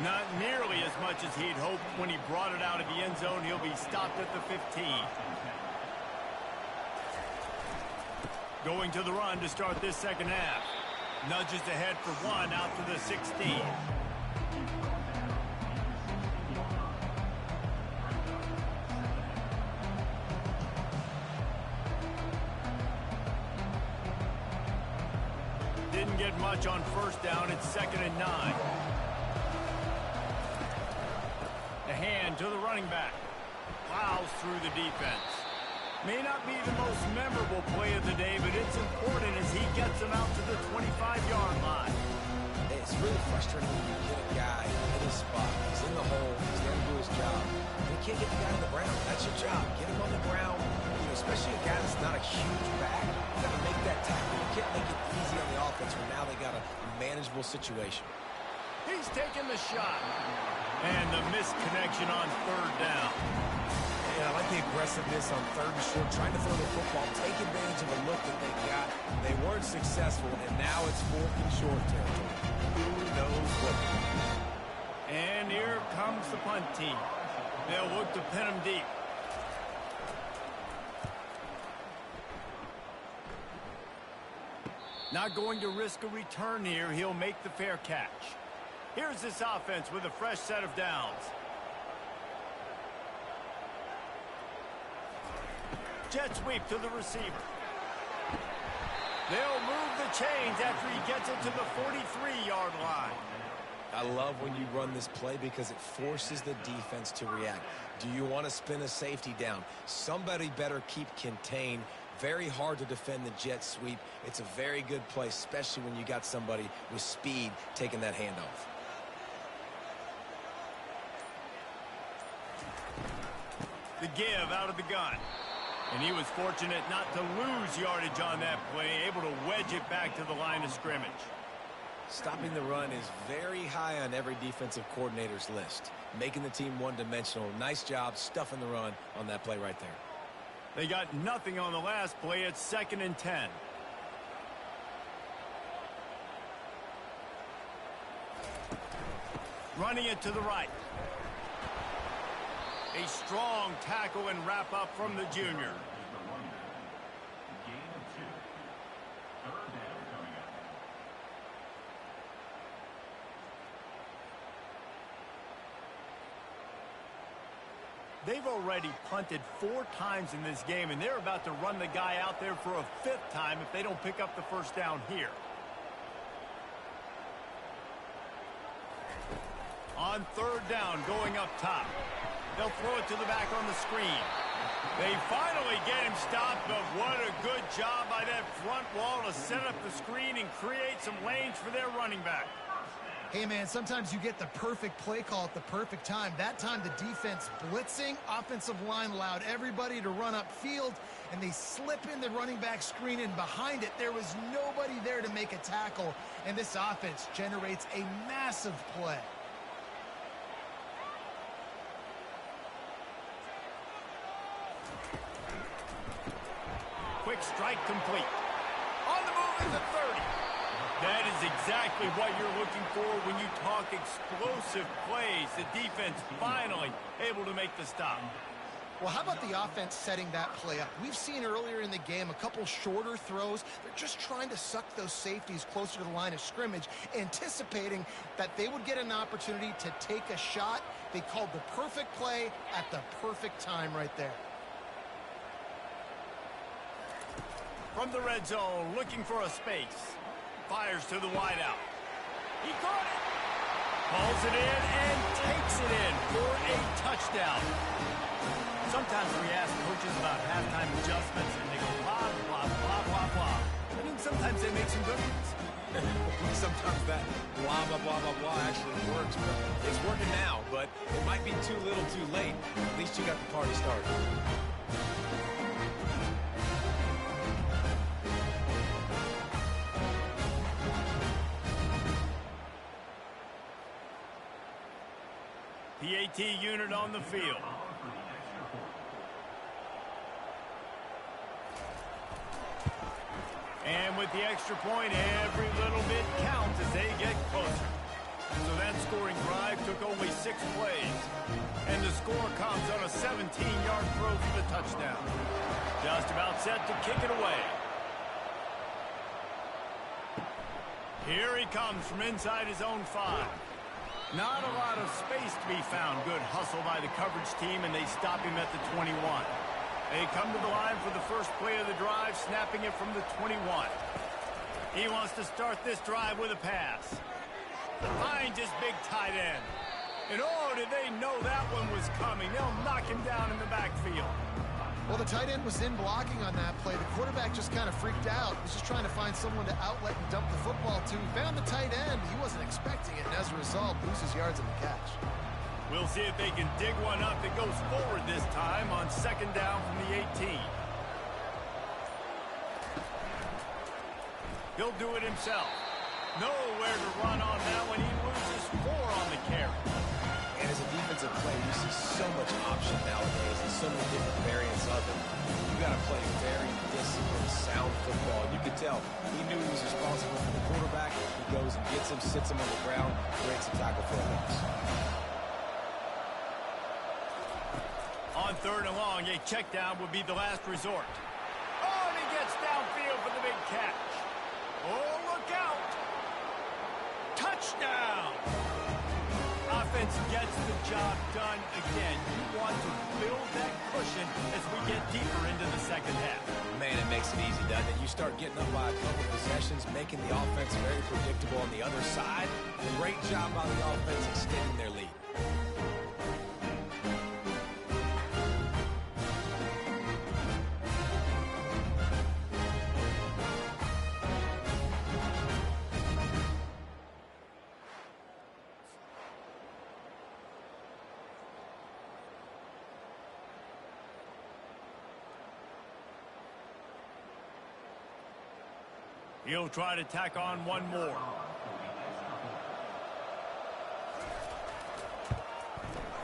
Not nearly as much as he'd hoped when he brought it out of the end zone. He'll be stopped at the 15. Going to the run to start this second half. Nudges ahead for 1 out to the 16. Didn't get much on first down. It's 2nd and 9. The hand to the running back. Plows through the defense. May not be the most memorable play of the day, but it's important as he gets them out to the 25-yard line. It's really frustrating when you get a guy in his spot. He's in the hole. He's there to do his job. And you can't get the guy on the ground. That's your job. Get him on the ground. You know, especially a guy that's not a huge back. You got to make that tackle. You can't make it easy on the offense when now they got a manageable situation. He's taking the shot. And the missed connection on 3rd down. Yeah, I like the aggressiveness on 3rd and short, trying to throw the football, take advantage of a look that they got. They weren't successful, and now it's 4th and short territory. Who knows what? And here comes the punt team. They'll look to pin him deep. Not going to risk a return here. He'll make the fair catch. Here's this offense with a fresh set of downs. Jet sweep to the receiver. They'll move the chains after he gets it to the 43-yard line. I love when you run this play because it forces the defense to react. Do you want to spin a safety down? Somebody better keep contained. Very hard to defend the jet sweep. It's a very good play, especially when you got somebody with speed taking that handoff. The give out of the gun. And he was fortunate not to lose yardage on that play, able to wedge it back to the line of scrimmage. Stopping the run is very high on every defensive coordinator's list. Making the team one-dimensional. Nice job stuffing the run on that play right there. They got nothing on the last play. It's 2nd and 10. Running it to the right. A strong tackle and wrap up from the junior. They've already punted 4 times in this game, and they're about to run the guy out there for a 5th time if they don't pick up the first down here. On 3rd down, going up top. They'll throw it to the back on the screen. They finally get him stopped, but what a good job by that front wall to set up the screen and create some lanes for their running back. Hey, man, sometimes you get the perfect play call at the perfect time. That time, the defense blitzing, offensive line allowed everybody to run upfield, and they slip in the running back screen, and behind it, there was nobody there to make a tackle, and this offense generates a massive play. Quick strike complete. On the move at the 30. That is exactly what you're looking for when you talk explosive plays. The defense finally able to make the stop. Well, how about the offense setting that play up? We've seen earlier in the game a couple shorter throws. They're just trying to suck those safeties closer to the line of scrimmage, anticipating that they would get an opportunity to take a shot. They called the perfect play at the perfect time right there. From the red zone, looking for a space. Fires to the wideout. He caught it. Pulls it in and takes it in for a touchdown. Sometimes we ask coaches about halftime adjustments, and they go blah, blah, blah, blah, blah. I mean, sometimes they make some good ones. Sometimes that blah, blah, blah, blah, blah actually works. But it's working now, but it might be too little too late. At least you got the party started. PAT unit on the field. And with the extra point, every little bit counts as they get closer. So that scoring drive took only 6 plays. And the score comes on a 17-yard throw for the touchdown. Just about set to kick it away. Here he comes from inside his own 5. Not a lot of space to be found. Good hustle by the coverage team, and they stop him at the 21. They come to the line for the first play of the drive, snapping it from the 21. He wants to start this drive with a pass. Finds his big tight end. And oh, did they know that one was coming. They'll knock him down in the backfield. Well, the tight end was in blocking on that play. The quarterback just kind of freaked out. He was just trying to find someone to outlet and dump the football to. He found the tight end. He wasn't expecting it, and as a result, loses yards in the catch. We'll see if they can dig one up that goes forward this time on second down from the 18. He'll do it himself. Nowhere to run on that one. He loses 4 on the carry. And as a defensive player, you see so much option nowadays and so many different variants of it. You got to play very disciplined, sound football. You could tell he knew he was responsible for the quarterback. He goes and gets him, sits him on the ground, breaks a tackle for a loss. On third and long, a check down would be the last resort. Oh, and he gets downfield for the big catch. Oh, look out. Touchdown. Offense gets the job done again. You want to build that cushion as we get deeper into the second half. Man, it makes it easy, doesn't it? You start getting up by a couple possessions, making the offense very predictable on the other side. Great job by the offense extending their lead. He'll try to tack on one more.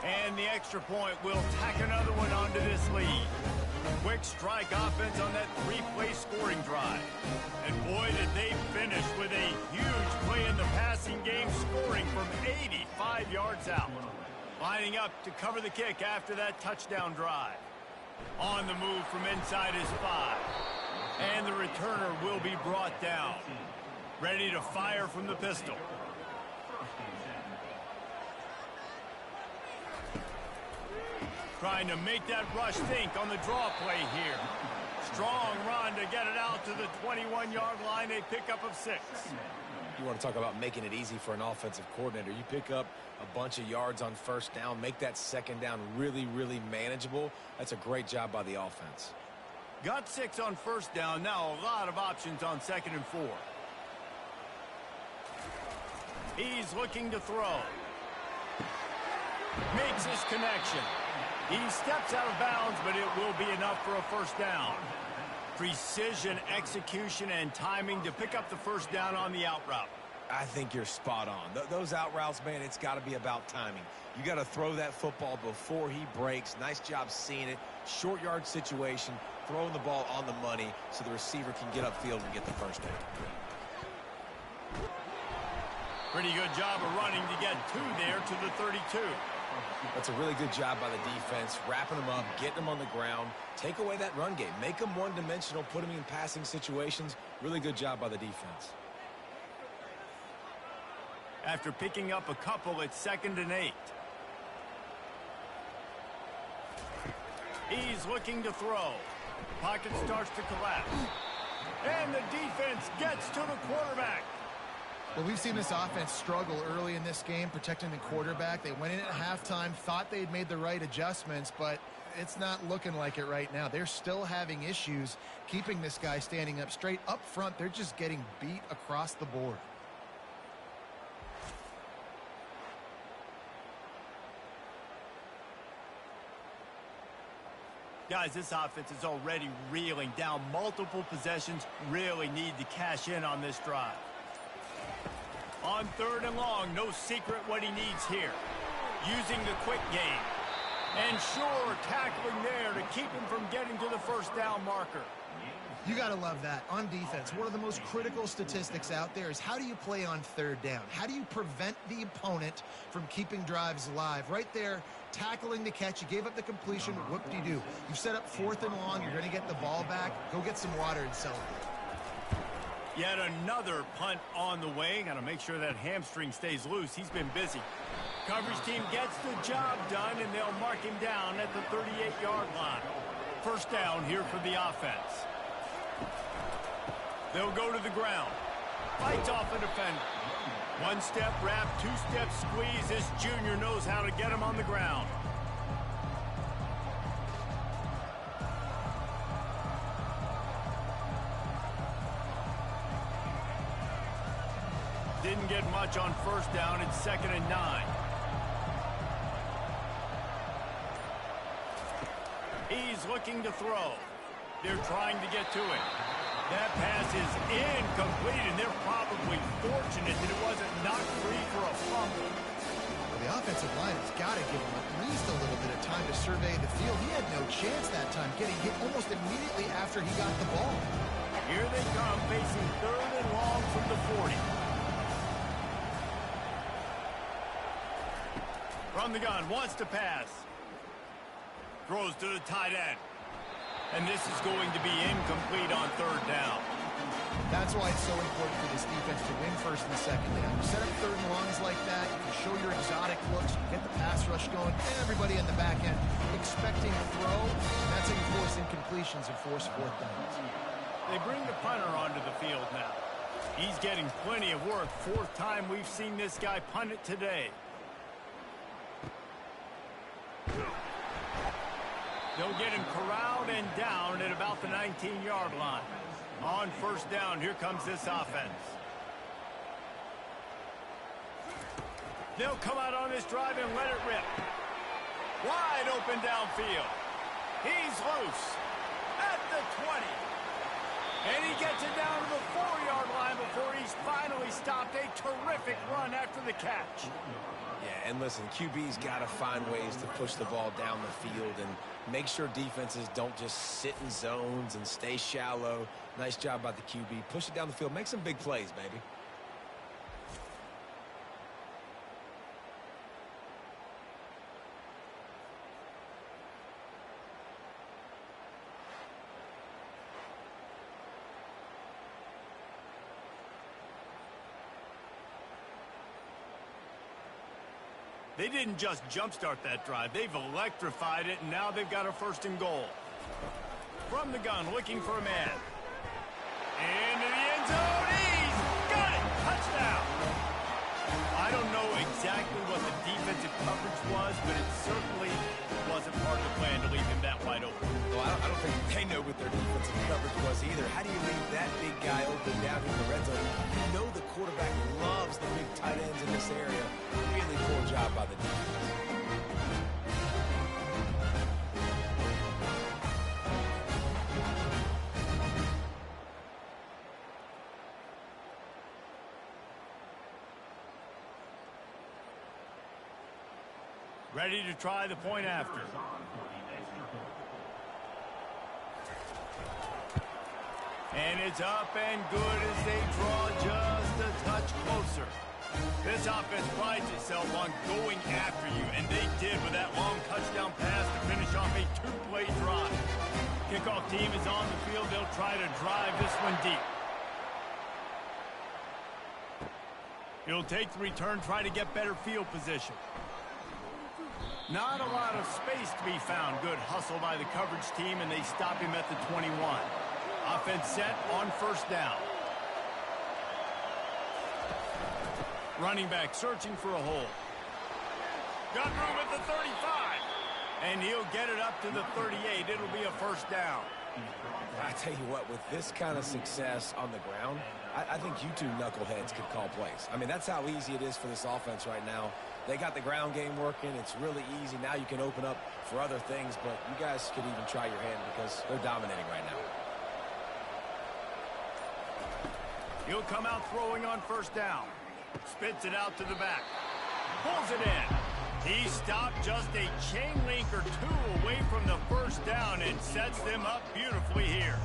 And the extra point will tack another one onto this lead. Quick strike offense on that 3-play scoring drive. And boy, did they finish with a huge play in the passing game, scoring from 85 yards out. Lining up to cover the kick after that touchdown drive. On the move from inside his 5. And the returner will be brought down. Ready to fire from the pistol. Trying to make that rush think on the draw play here. Strong run to get it out to the 21-yard line. A pickup of 6. You want to talk about making it easy for an offensive coordinator. You pick up a bunch of yards on first down, make that second down really, really manageable. That's a great job by the offense. Got 6 on first down. Now a lot of options on second and 4. He's looking to throw. Makes his connection. He steps out of bounds, but it will be enough for a first down. Precision, execution, and timing to pick up the first down on the out route. I think you're spot on. Those out routes, man, it's got to be about timing. You got to throw that football before he breaks. Nice job seeing it. Short yard situation, throwing the ball on the money so the receiver can get upfield and get the first down. Pretty good job of running to get two there to the 32. That's a really good job by the defense, wrapping them up, getting them on the ground. Take away that run game. Make them one-dimensional, put them in passing situations. Really good job by the defense. After picking up a couple, it's 2nd and 8. He's looking to throw. Pocket starts to collapse. And the defense gets to the quarterback. Well, we've seen this offense struggle early in this game, protecting the quarterback. They went in at halftime, thought they'd made the right adjustments, but it's not looking like it right now. They're still having issues keeping this guy standing up straight. Up front, they're just getting beat across the board. Guys, this offense is already reeling down multiple possessions. Really need to cash in on this drive. On 3rd and long, no secret what he needs here. Using the quick game. And sure, tackling there to keep him from getting to the first down marker. You got to love that. On defense, one of the most critical statistics out there is how do you play on 3rd down? How do you prevent the opponent from keeping drives alive? Right there, tackling the catch. You gave up the completion. Whoop-de-doo. You've set up 4th and long. You're going to get the ball back. Go get some water and celebrate. Yet another punt on the way. Got to make sure that hamstring stays loose. He's been busy. Coverage team gets the job done, and they'll mark him down at the 38-yard line. First down here for the offense. They'll go to the ground. Fights off a defender. One-step wrap, two-step squeeze. This junior knows how to get him on the ground. Didn't get much on first down. It's 2nd and 9. He's looking to throw. They're trying to get to it. That pass is incomplete, and they're probably fortunate that it wasn't knocked free for a fumble. Well, the offensive line has got to give him at least a little bit of time to survey the field. He had no chance that time, getting hit almost immediately after he got the ball. Here they come, facing 3rd and long from the 40. From the gun, wants to pass. Throws to the tight end. And this is going to be incomplete on 3rd down. That's why it's so important for this defense to win 1st and 2nd down. You set up 3rd and longs like that, you show your exotic looks, you get the pass rush going, and everybody in the back end expecting a throw. That's how you force incompletions and force 4th downs. They bring the punter onto the field now. He's getting plenty of work. 4th time we've seen this guy punt it today. They'll get him corralled and down at about the 19-yard line. On first down, here comes this offense. They'll come out on this drive and let it rip. Wide open downfield. He's loose at the 20. And he gets it down to the 4-yard line before he's finally stopped. A terrific run after the catch. Yeah, and listen, QB's got to find ways to push the ball down the field and make sure defenses don't just sit in zones and stay shallow. Nice job by the QB. Push it down the field. Make some big plays, baby. They didn't just jumpstart that drive. They've electrified it, and now they've got a 1st and goal. From the gun, looking for a man. Into the end zone. He's got it. Touchdown. I don't know exactly what the defensive coverage was, but it certainly wasn't part of the plan to leave him that wide open. Well, I don't think they know what their defensive coverage was either. How do you leave that big guy open down in the red zone? You know the quarterback loves the big tight ends in this area. Really poor job by the defense. Ready to try the point after. And it's up and good as they draw just a touch closer. This offense prides itself on going after you, and they did with that long touchdown pass to finish off a two-play drive. Kickoff team is on the field. They'll try to drive this one deep. He'll take the return, try to get better field position. Not a lot of space to be found. Good hustle by the coverage team, and they stop him at the 21. Offense set on first down. Running back searching for a hole. Got room at the 35. And he'll get it up to the 38. It'll be a first down. I tell you what, with this kind of success on the ground, I think you two knuckleheads could call plays. I mean, that's how easy it is for this offense right now. They got the ground game working. It's really easy. Now you can open up for other things, but you guys could even try your hand because they're dominating right now. He'll come out throwing on first down. Spits it out to the back. Pulls it in. He stopped just a chain link or two away from the first down and sets them up beautifully here.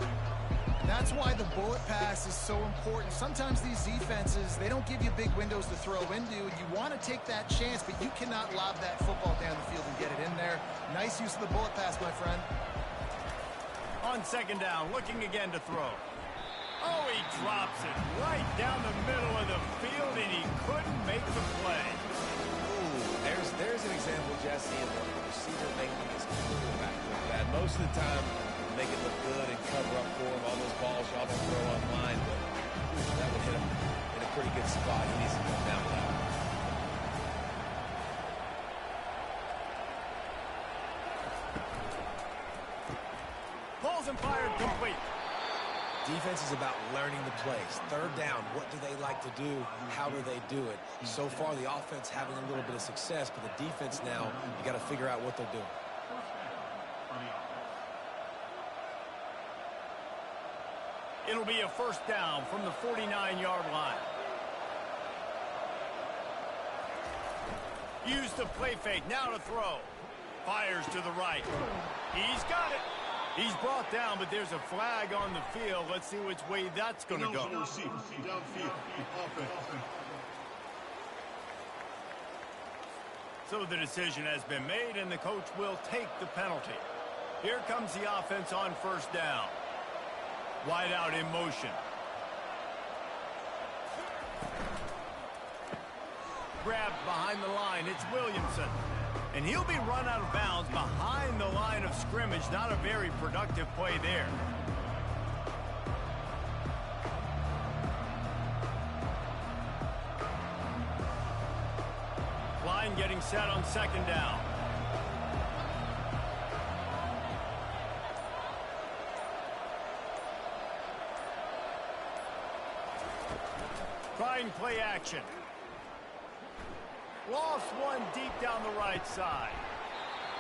That's why the bullet pass is so important. Sometimes these defenses, they don't give you big windows to throw into. You want to take that chance, but you cannot lob that football down the field and get it in there. Nice use of the bullet pass, my friend. On second down, looking again to throw. Oh, he drops it right down the middle of the field, and he couldn't make the play. Ooh, there's an example, Jesse, of the receiver making his quarterback look bad. Most of the time, make it look good and cover up for him. All those balls you often throw online, but that would hit him in a pretty good spot. He needs to come down with that. Pulls and fired complete. Defense is about learning the plays. Third down, what do they like to do? How do they do it? So far, the offense having a little bit of success, but the defense now, you got to figure out what they're doing. It'll be a first down from the 49-yard line. Use the play fake, now to throw. Fires to the right. He's got it. He's brought down, but there's a flag on the field. Let's see which way that's going to go. So the decision has been made, and the coach will take the penalty. Here comes the offense on first down. Wide out in motion. Grabbed behind the line. It's Williamson. And he'll be run out of bounds behind the line of scrimmage. Not a very productive play there. Line getting set on second down. Trying play action. Lost one deep down the right side.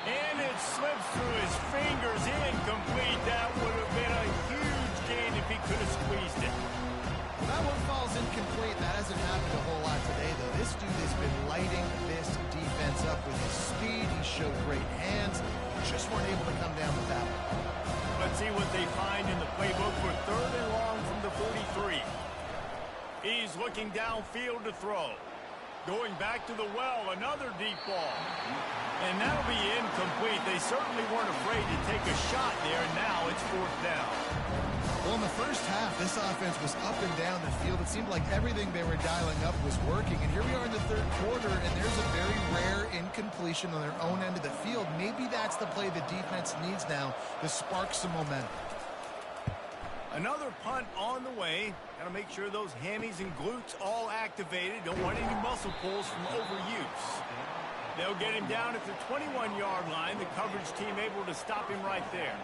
And it slips through his fingers. Incomplete. That would have been a huge gain if he could have squeezed it. Well, that one falls incomplete. That hasn't happened a whole lot today, though. This dude has been lighting this defense up with his speed. He showed great hands. Just weren't able to come down with that one. Let's see what they find in the playbook for third and long from the 43. He's looking downfield to throw. Going back to the well, another deep ball. And that'll be incomplete. They certainly weren't afraid to take a shot there, and now it's fourth down. Well, in the first half, this offense was up and down the field. It seemed like everything they were dialing up was working. And here we are in the third quarter, and there's a very rare incompletion on their own end of the field. Maybe that's the play the defense needs now to spark some momentum. Another punt on the way. Got to make sure those hammies and glutes all activated. Don't want any muscle pulls from overuse. They'll get him down at the 21-yard line. The coverage team able to stop him right there.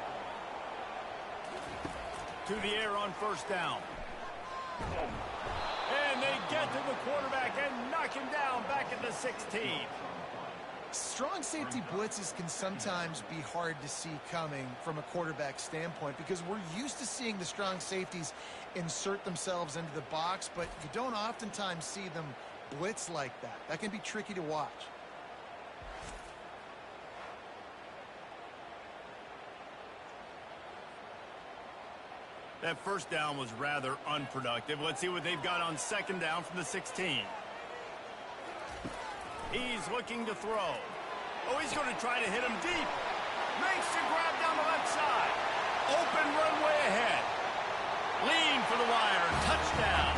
To the air on first down. And they get to the quarterback and knock him down back at the 16. Strong safety blitzes can sometimes be hard to see coming from a quarterback standpoint because we're used to seeing the strong safeties insert themselves into the box, but you don't oftentimes see them blitz like that. That can be tricky to watch. That first down was rather unproductive. Let's see what they've got on second down from the 16. He's looking to throw. Oh, he's going to try to hit him deep. Makes the grab down the left side. Open runway ahead. Lean for the wire. Touchdown.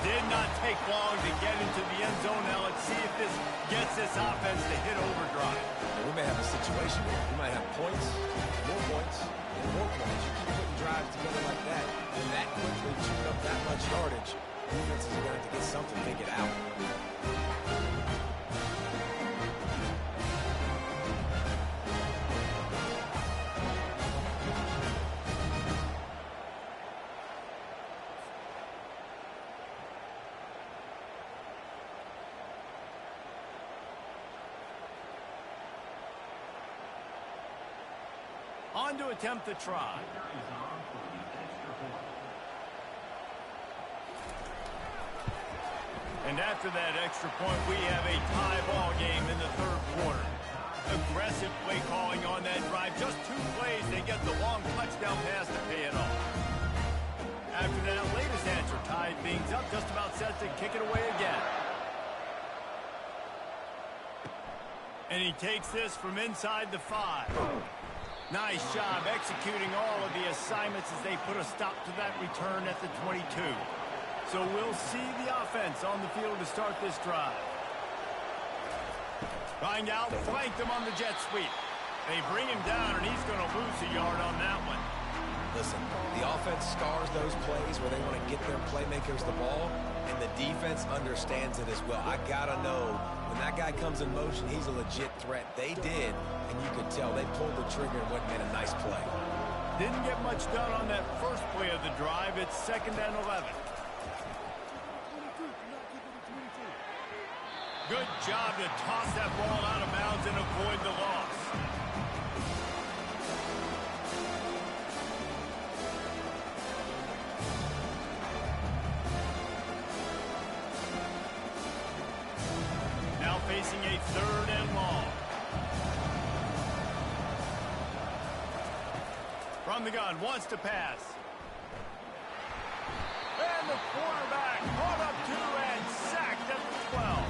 Did not take long to get into the end zone. Now let's see if this gets this offense to hit overdrive. We may have a situation here. We might have points, more points, and more points. You keep putting drives together like that, and that quickly chewing up that much yardage, defenses are going to have to get something figured out. On to attempt the try. And after that extra point, we have a tie ball game in the third quarter. Aggressive play calling on that drive. Just 2 plays, they get the long touchdown pass to pay it off. After that latest answer tied things up, just about set to kick it away again. And he takes this from inside the 5. Nice job executing all of the assignments as they put a stop to that return at the 22. So we'll see the offense on the field to start this drive. Find out, flank them on the jet sweep. They bring him down, and he's going to lose a yard on that one. Listen, the offense scars those plays where they want to get their playmakers the ball, and the defense understands it as well. I got to know, when that guy comes in motion, he's a legit threat. They did, and you could tell they pulled the trigger and went and made a nice play. Didn't get much done on that first play of the drive. It's 2nd and 11. Good job to toss that ball out of bounds and avoid the loss. Now facing a 3rd and long. From the gun, wants to pass. And the quarterback brought up 2 and sacked at the 12.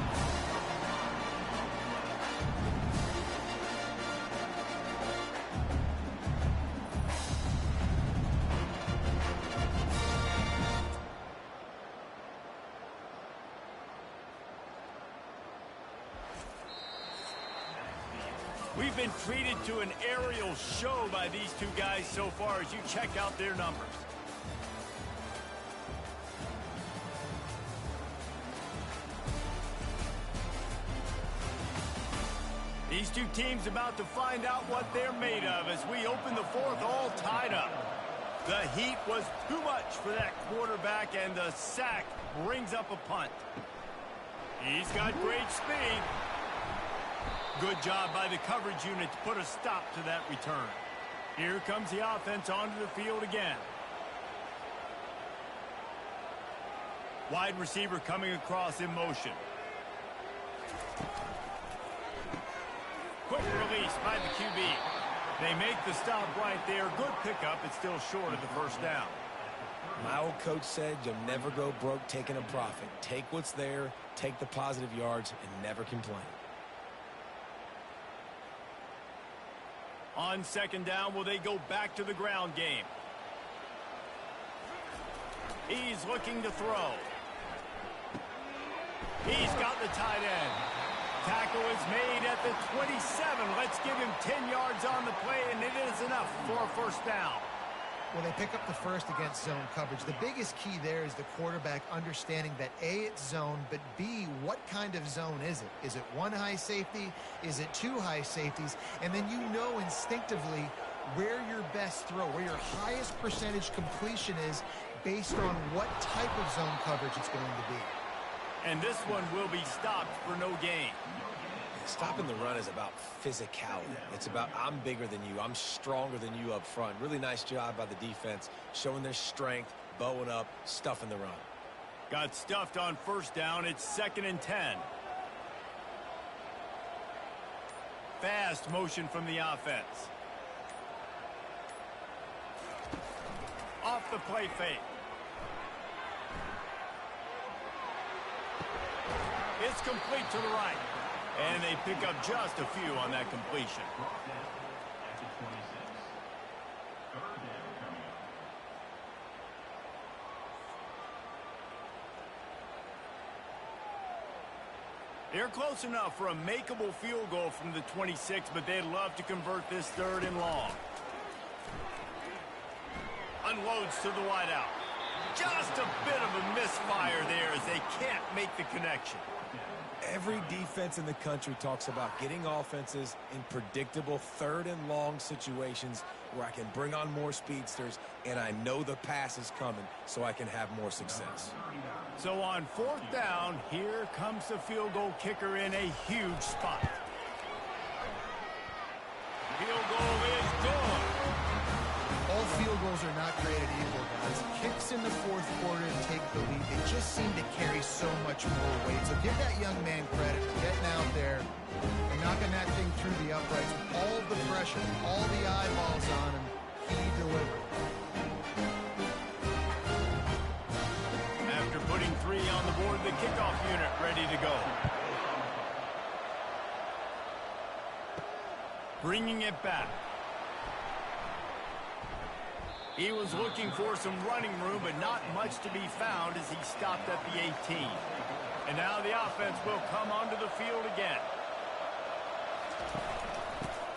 We've been treated to an aerial show by these 2 guys so far as you check out their numbers. These 2 teams about to find out what they're made of as we open the 4th all tied up. The heat was too much for that quarterback, and the sack brings up a punt. He's got great speed. Good job by the coverage unit to put a stop to that return. Here comes the offense onto the field again. Wide receiver coming across in motion. Quick release by the QB. They make the stop right there. Good pickup. It's still short of the first down. My old coach said you'll never go broke taking a profit. Take what's there, take the positive yards, and never complain. On 2nd down, will they go back to the ground game? He's looking to throw. He's got the tight end. Tackle is made at the 27. Let's give him 10 yards on the play, and it is enough for a first down. Well, they pick up the first against zone coverage. The biggest key there is the quarterback understanding that A, it's zone, but B, what kind of zone is it? Is it one high safety? Is it two high safeties? And then you know instinctively where your best throw, where your highest percentage completion is based on what type of zone coverage it's going to be. And this one will be stopped for no gain. Stopping the run is about physicality. It's about I'm bigger than you. I'm stronger than you up front. Really nice job by the defense, showing their strength, bowing up, stuffing the run. Got stuffed on first down. It's 2nd and 10. Fast motion from the offense. Off the play fake. It's complete to the right. And they pick up just a few on that completion. They're close enough for a makeable field goal from the 26, but they'd love to convert this 3rd and long. Unloads to the wideout. Just a bit of a misfire there as they can't make the connection. Every defense in the country talks about getting offenses in predictable 3rd and long situations where I can bring on more speedsters and I know the pass is coming so I can have more success. So on 4th down, here comes the field goal kicker in a huge spot. Field goal is good. All field goals are not created equal, guys. Kicks in the 4th quarter to take the lead, they just seem to carry so much more weight. So give that young man credit for getting out there and knocking that thing through the uprights with all the pressure, all the eyeballs on him. He delivered. After putting 3 on the board, the kickoff unit ready to go. Bringing it back. He was looking for some running room, but not much to be found as he stopped at the 18. And now the offense will come onto the field again.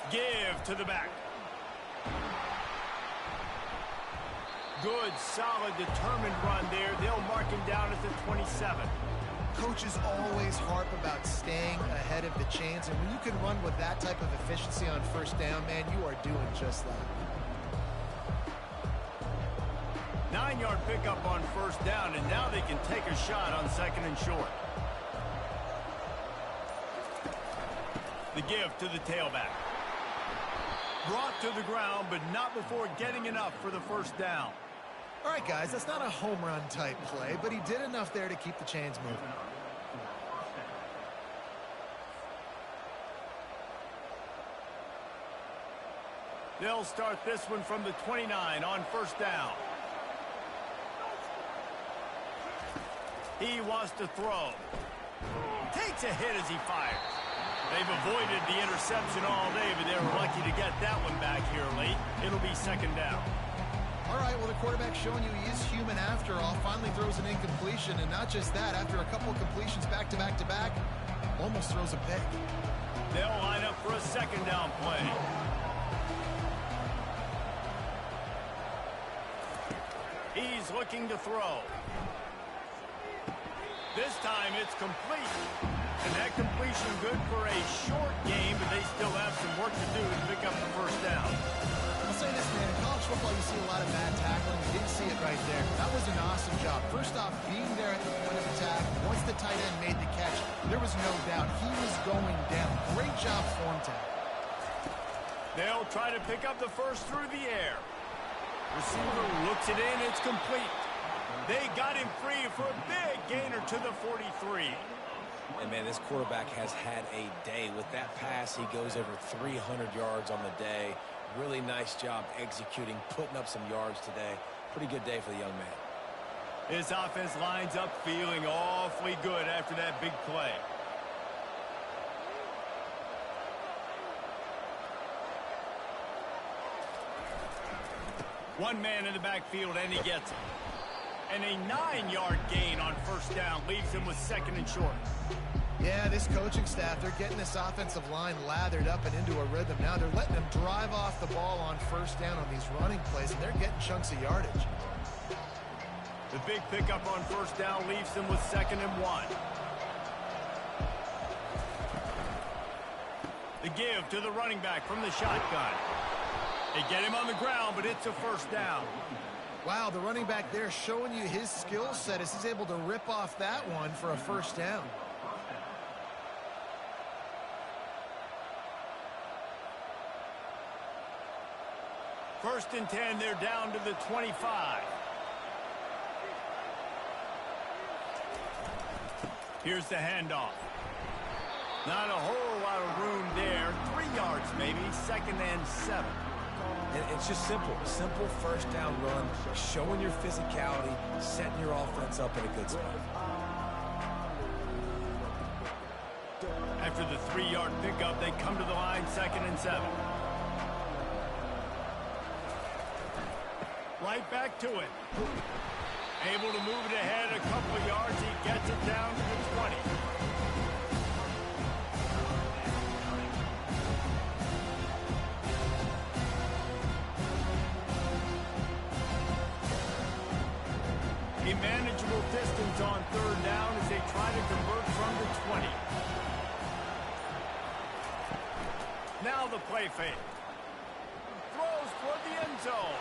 Give to the back. Good, solid, determined run there. They'll mark him down at the 27. Coaches always harp about staying ahead of the chains, and when you can run with that type of efficiency on first down, man, you are doing just that. 9-yard pickup on first down, and now they can take a shot on 2nd and short. The give to the tailback. Brought to the ground, but not before getting enough for the first down. All right, guys, that's not a home run type play, but he did enough there to keep the chains moving. They'll start this one from the 29 on first down. He wants to throw. Takes a hit as he fires. They've avoided the interception all day, but they were lucky to get that one back here late. It'll be 2nd down. All right, well, the quarterback's showing you he is human after all. Finally throws an incompletion, and not just that, after a couple of completions back to back to back, almost throws a pick. They'll line up for a 2nd down play. He's looking to throw. This time it's complete. And that completion good for a short game, but they still have some work to do to pick up the first down. I'll say this, man. In college football, you see a lot of bad tackling. You didn't see it right there. That was an awesome job. First off, being there at the point of attack, once the tight end made the catch, there was no doubt he was going down. Great job form tackle. They'll try to pick up the first through the air. Receiver looks it in. It's complete. They got him free for a big gainer to the 43. And, man, this quarterback has had a day. With that pass, he goes over 300 yards on the day. Really nice job executing, putting up some yards today. Pretty good day for the young man. His offense lines up feeling awfully good after that big play. One man in the backfield, and he gets it. And a 9-yard gain on first down leaves him with 2nd and short. Yeah, this coaching staff, they're getting this offensive line lathered up and into a rhythm. Now they're letting them drive off the ball on first down on these running plays, and they're getting chunks of yardage. The big pickup on first down leaves them with 2nd and 1. The give to the running back from the shotgun. They get him on the ground, but it's a first down. Wow, the running back there showing you his skill set as he's able to rip off that one for a first down. First and 10, they're down to the 25. Here's the handoff. Not a whole lot of room there. 3 yards maybe, 2nd and 7. And it's just simple. Simple first down run, showing your physicality, setting your offense up in a good spot. After the 3-yard pickup, they come to the line, 2nd and 7. Right back to it. Able to move it ahead a couple of yards. He gets it down to the 20. A manageable distance on 3rd down as they try to convert from the 20. Now the play fake. Throws toward the end zone.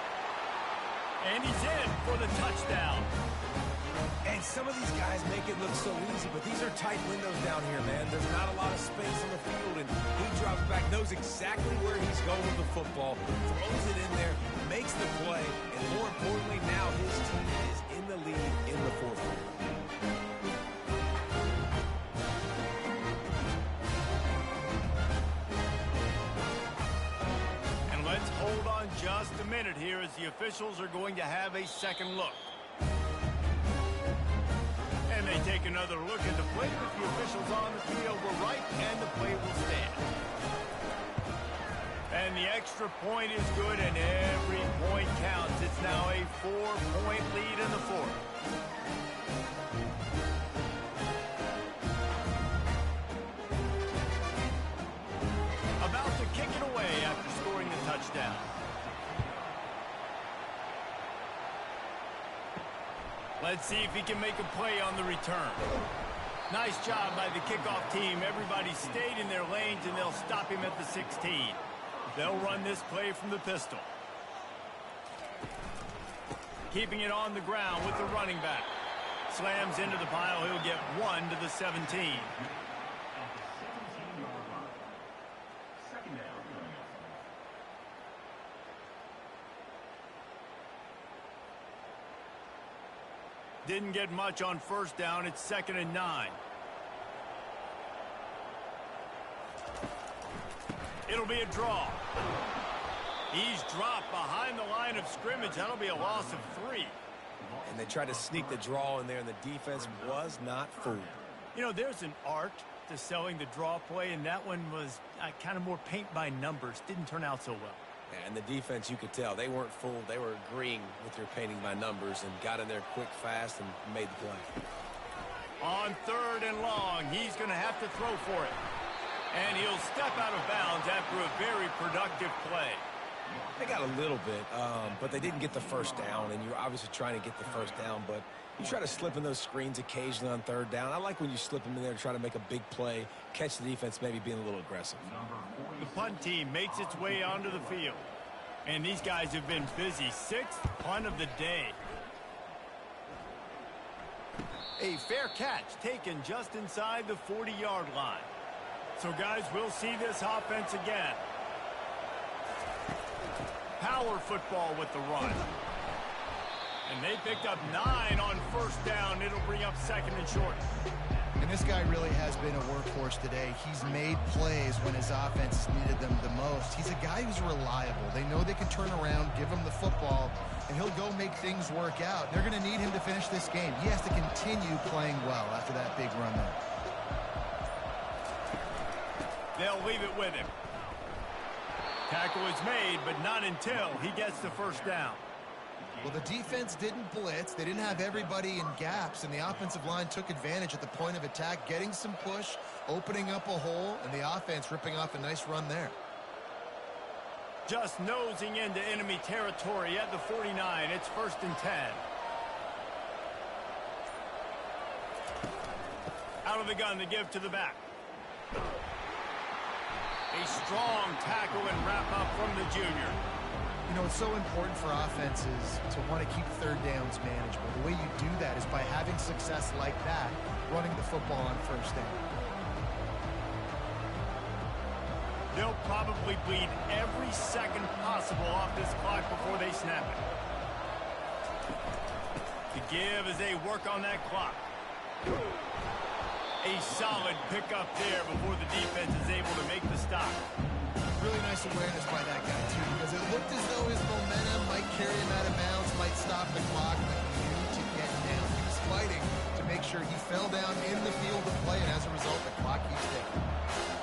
And he's in for the touchdown. And some of these guys make it look so easy, but these are tight windows down here, man. There's not a lot of space on the field, and he drops back, knows exactly where he's going with the football, throws it in there, makes the play, and more importantly, now his team is in the lead in the 4th quarter. Hold on just a minute here as the officials are going to have a second look. And they take another look at the play, but the officials on the field were right, and the play will stand. And the extra point is good, and every point counts. It's now a 4-point lead in the 4th. About to kick it away after scoring the touchdown. Let's see if he can make a play on the return. Nice job by the kickoff team. Everybody stayed in their lanes, and they'll stop him at the 16. They'll run this play from the pistol. Keeping it on the ground with the running back. Slams into the pile. He'll get 1 to the 17. Didn't get much on first down. It's 2nd and 9. It'll be a draw. He's dropped behind the line of scrimmage. That'll be a loss of 3. And they tried to sneak the draw in there, and the defense was not fooled. You know, there's an art to selling the draw play, and that one was kind of more paint by numbers. Didn't turn out so well. And the defense, you could tell, they weren't fooled. They were agreeing with your painting by numbers and got in there quick, fast, and made the play. On 3rd and long, he's going to have to throw for it. And he'll step out of bounds after a very productive play. They got a little bit, but they didn't get the first down, and you're obviously trying to get the first down, but you try to slip in those screens occasionally on 3rd down. I like when you slip them in there to try to make a big play, catch the defense maybe being a little aggressive. The punt team makes its way onto the field. And these guys have been busy. 6th punt of the day. A fair catch taken just inside the 40-yard line. So, guys, we'll see this offense again. Power football with the run. And they picked up 9 on first down. It'll bring up 2nd and short. And this guy really has been a workhorse today. He's made plays when his offense needed them the most. He's a guy who's reliable. They know they can turn around, give him the football, and he'll go make things work out. They're going to need him to finish this game. He has to continue playing well after that big run there. They'll leave it with him. Tackle is made, but not until he gets the first down. Well, the defense didn't blitz. They didn't have everybody in gaps, and the offensive line took advantage at the point of attack, getting some push, opening up a hole, and the offense ripping off a nice run there. Just nosing into enemy territory at the 49. It's 1st and 10. Out of the gun to give to the back. A strong tackle and wrap up from the junior. You know, it's so important for offenses to want to keep third downs manageable. The way you do that is by having success like that, running the football on 1st down. They'll probably bleed every second possible off this clock before they snap it. To give as they work on that clock. A solid pickup there before the defense is able to make the stop. Really nice awareness by that guy, too, because it looked as though his momentum might carry him out of bounds, might stop the clock, but he knew to get down. He was fighting to make sure he fell down in the field of play, and as a result, the clock keeps ticking.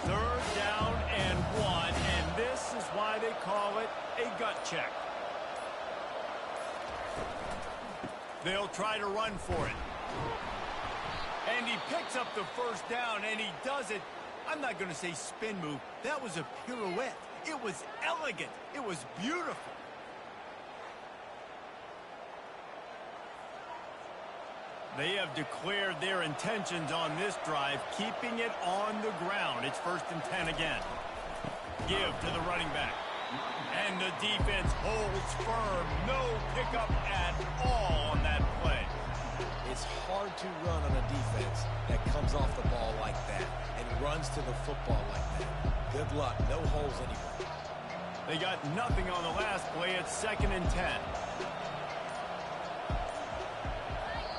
3rd down and 1, and this is why they call it a gut check. They'll try to run for it. And he picks up the 1st down, and he does it. I'm not going to say spin move. That was a pirouette. It was elegant. It was beautiful. They have declared their intentions on this drive, keeping it on the ground. It's 1st and 10 again. Give to the running back. And the defense holds firm. No pickup at all on that play. It's hard to run on a defense that comes off the ball like that and runs to the football like that. Good luck. No holes anywhere. They got nothing on the last play. It's 2nd and 10.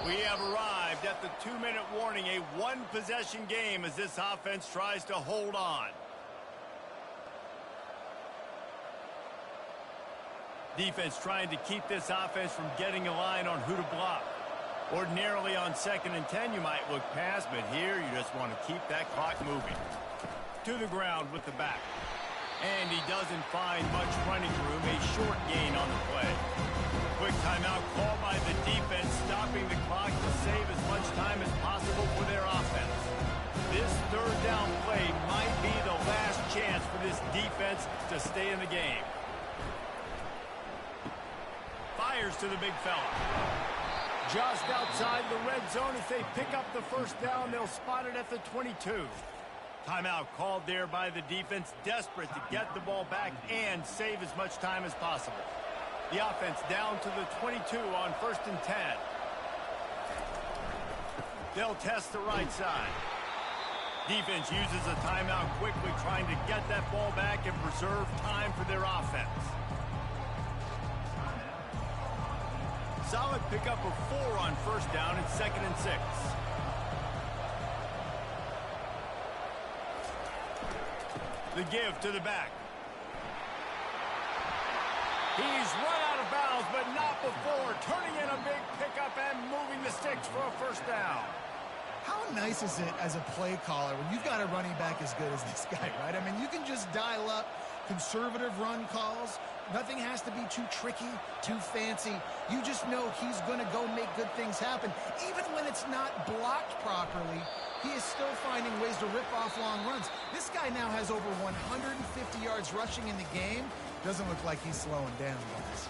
We have arrived at the 2-minute warning, a one-possession game as this offense tries to hold on. Defense trying to keep this offense from getting a line on who to block. Ordinarily on 2nd and 10, you might look past, but here you just want to keep that clock moving. To the ground with the back. And he doesn't find much running room, a short gain on the play. Quick timeout called by the defense, stopping the clock to save as much time as possible for their offense. This 3rd down play might be the last chance for this defense to stay in the game. Fires to the big fella. Just outside the red zone as they pick up the 1st down. They'll spot it at the 22. Timeout called there by the defense, desperate to get the ball back and save as much time as possible. The offense down to the 22 on 1st and 10. They'll test the right side. Defense uses a timeout quickly, trying to get that ball back and preserve time for their offense. Solid pickup of 4 on 1st down. It's 2nd and 6. The give to the back. He's run out of bounds, but not before. Turning in a big pickup and moving the sticks for a 1st down. How nice is it as a play caller when you've got a running back as good as this guy, right? I mean, you can just dial up conservative run calls. Nothing has to be too tricky, too fancy. You just know he's going to go make good things happen. Even when it's not blocked properly, he is still finding ways to rip off long runs. This guy now has over 150 yards rushing in the game. Doesn't look like he's slowing down, guys.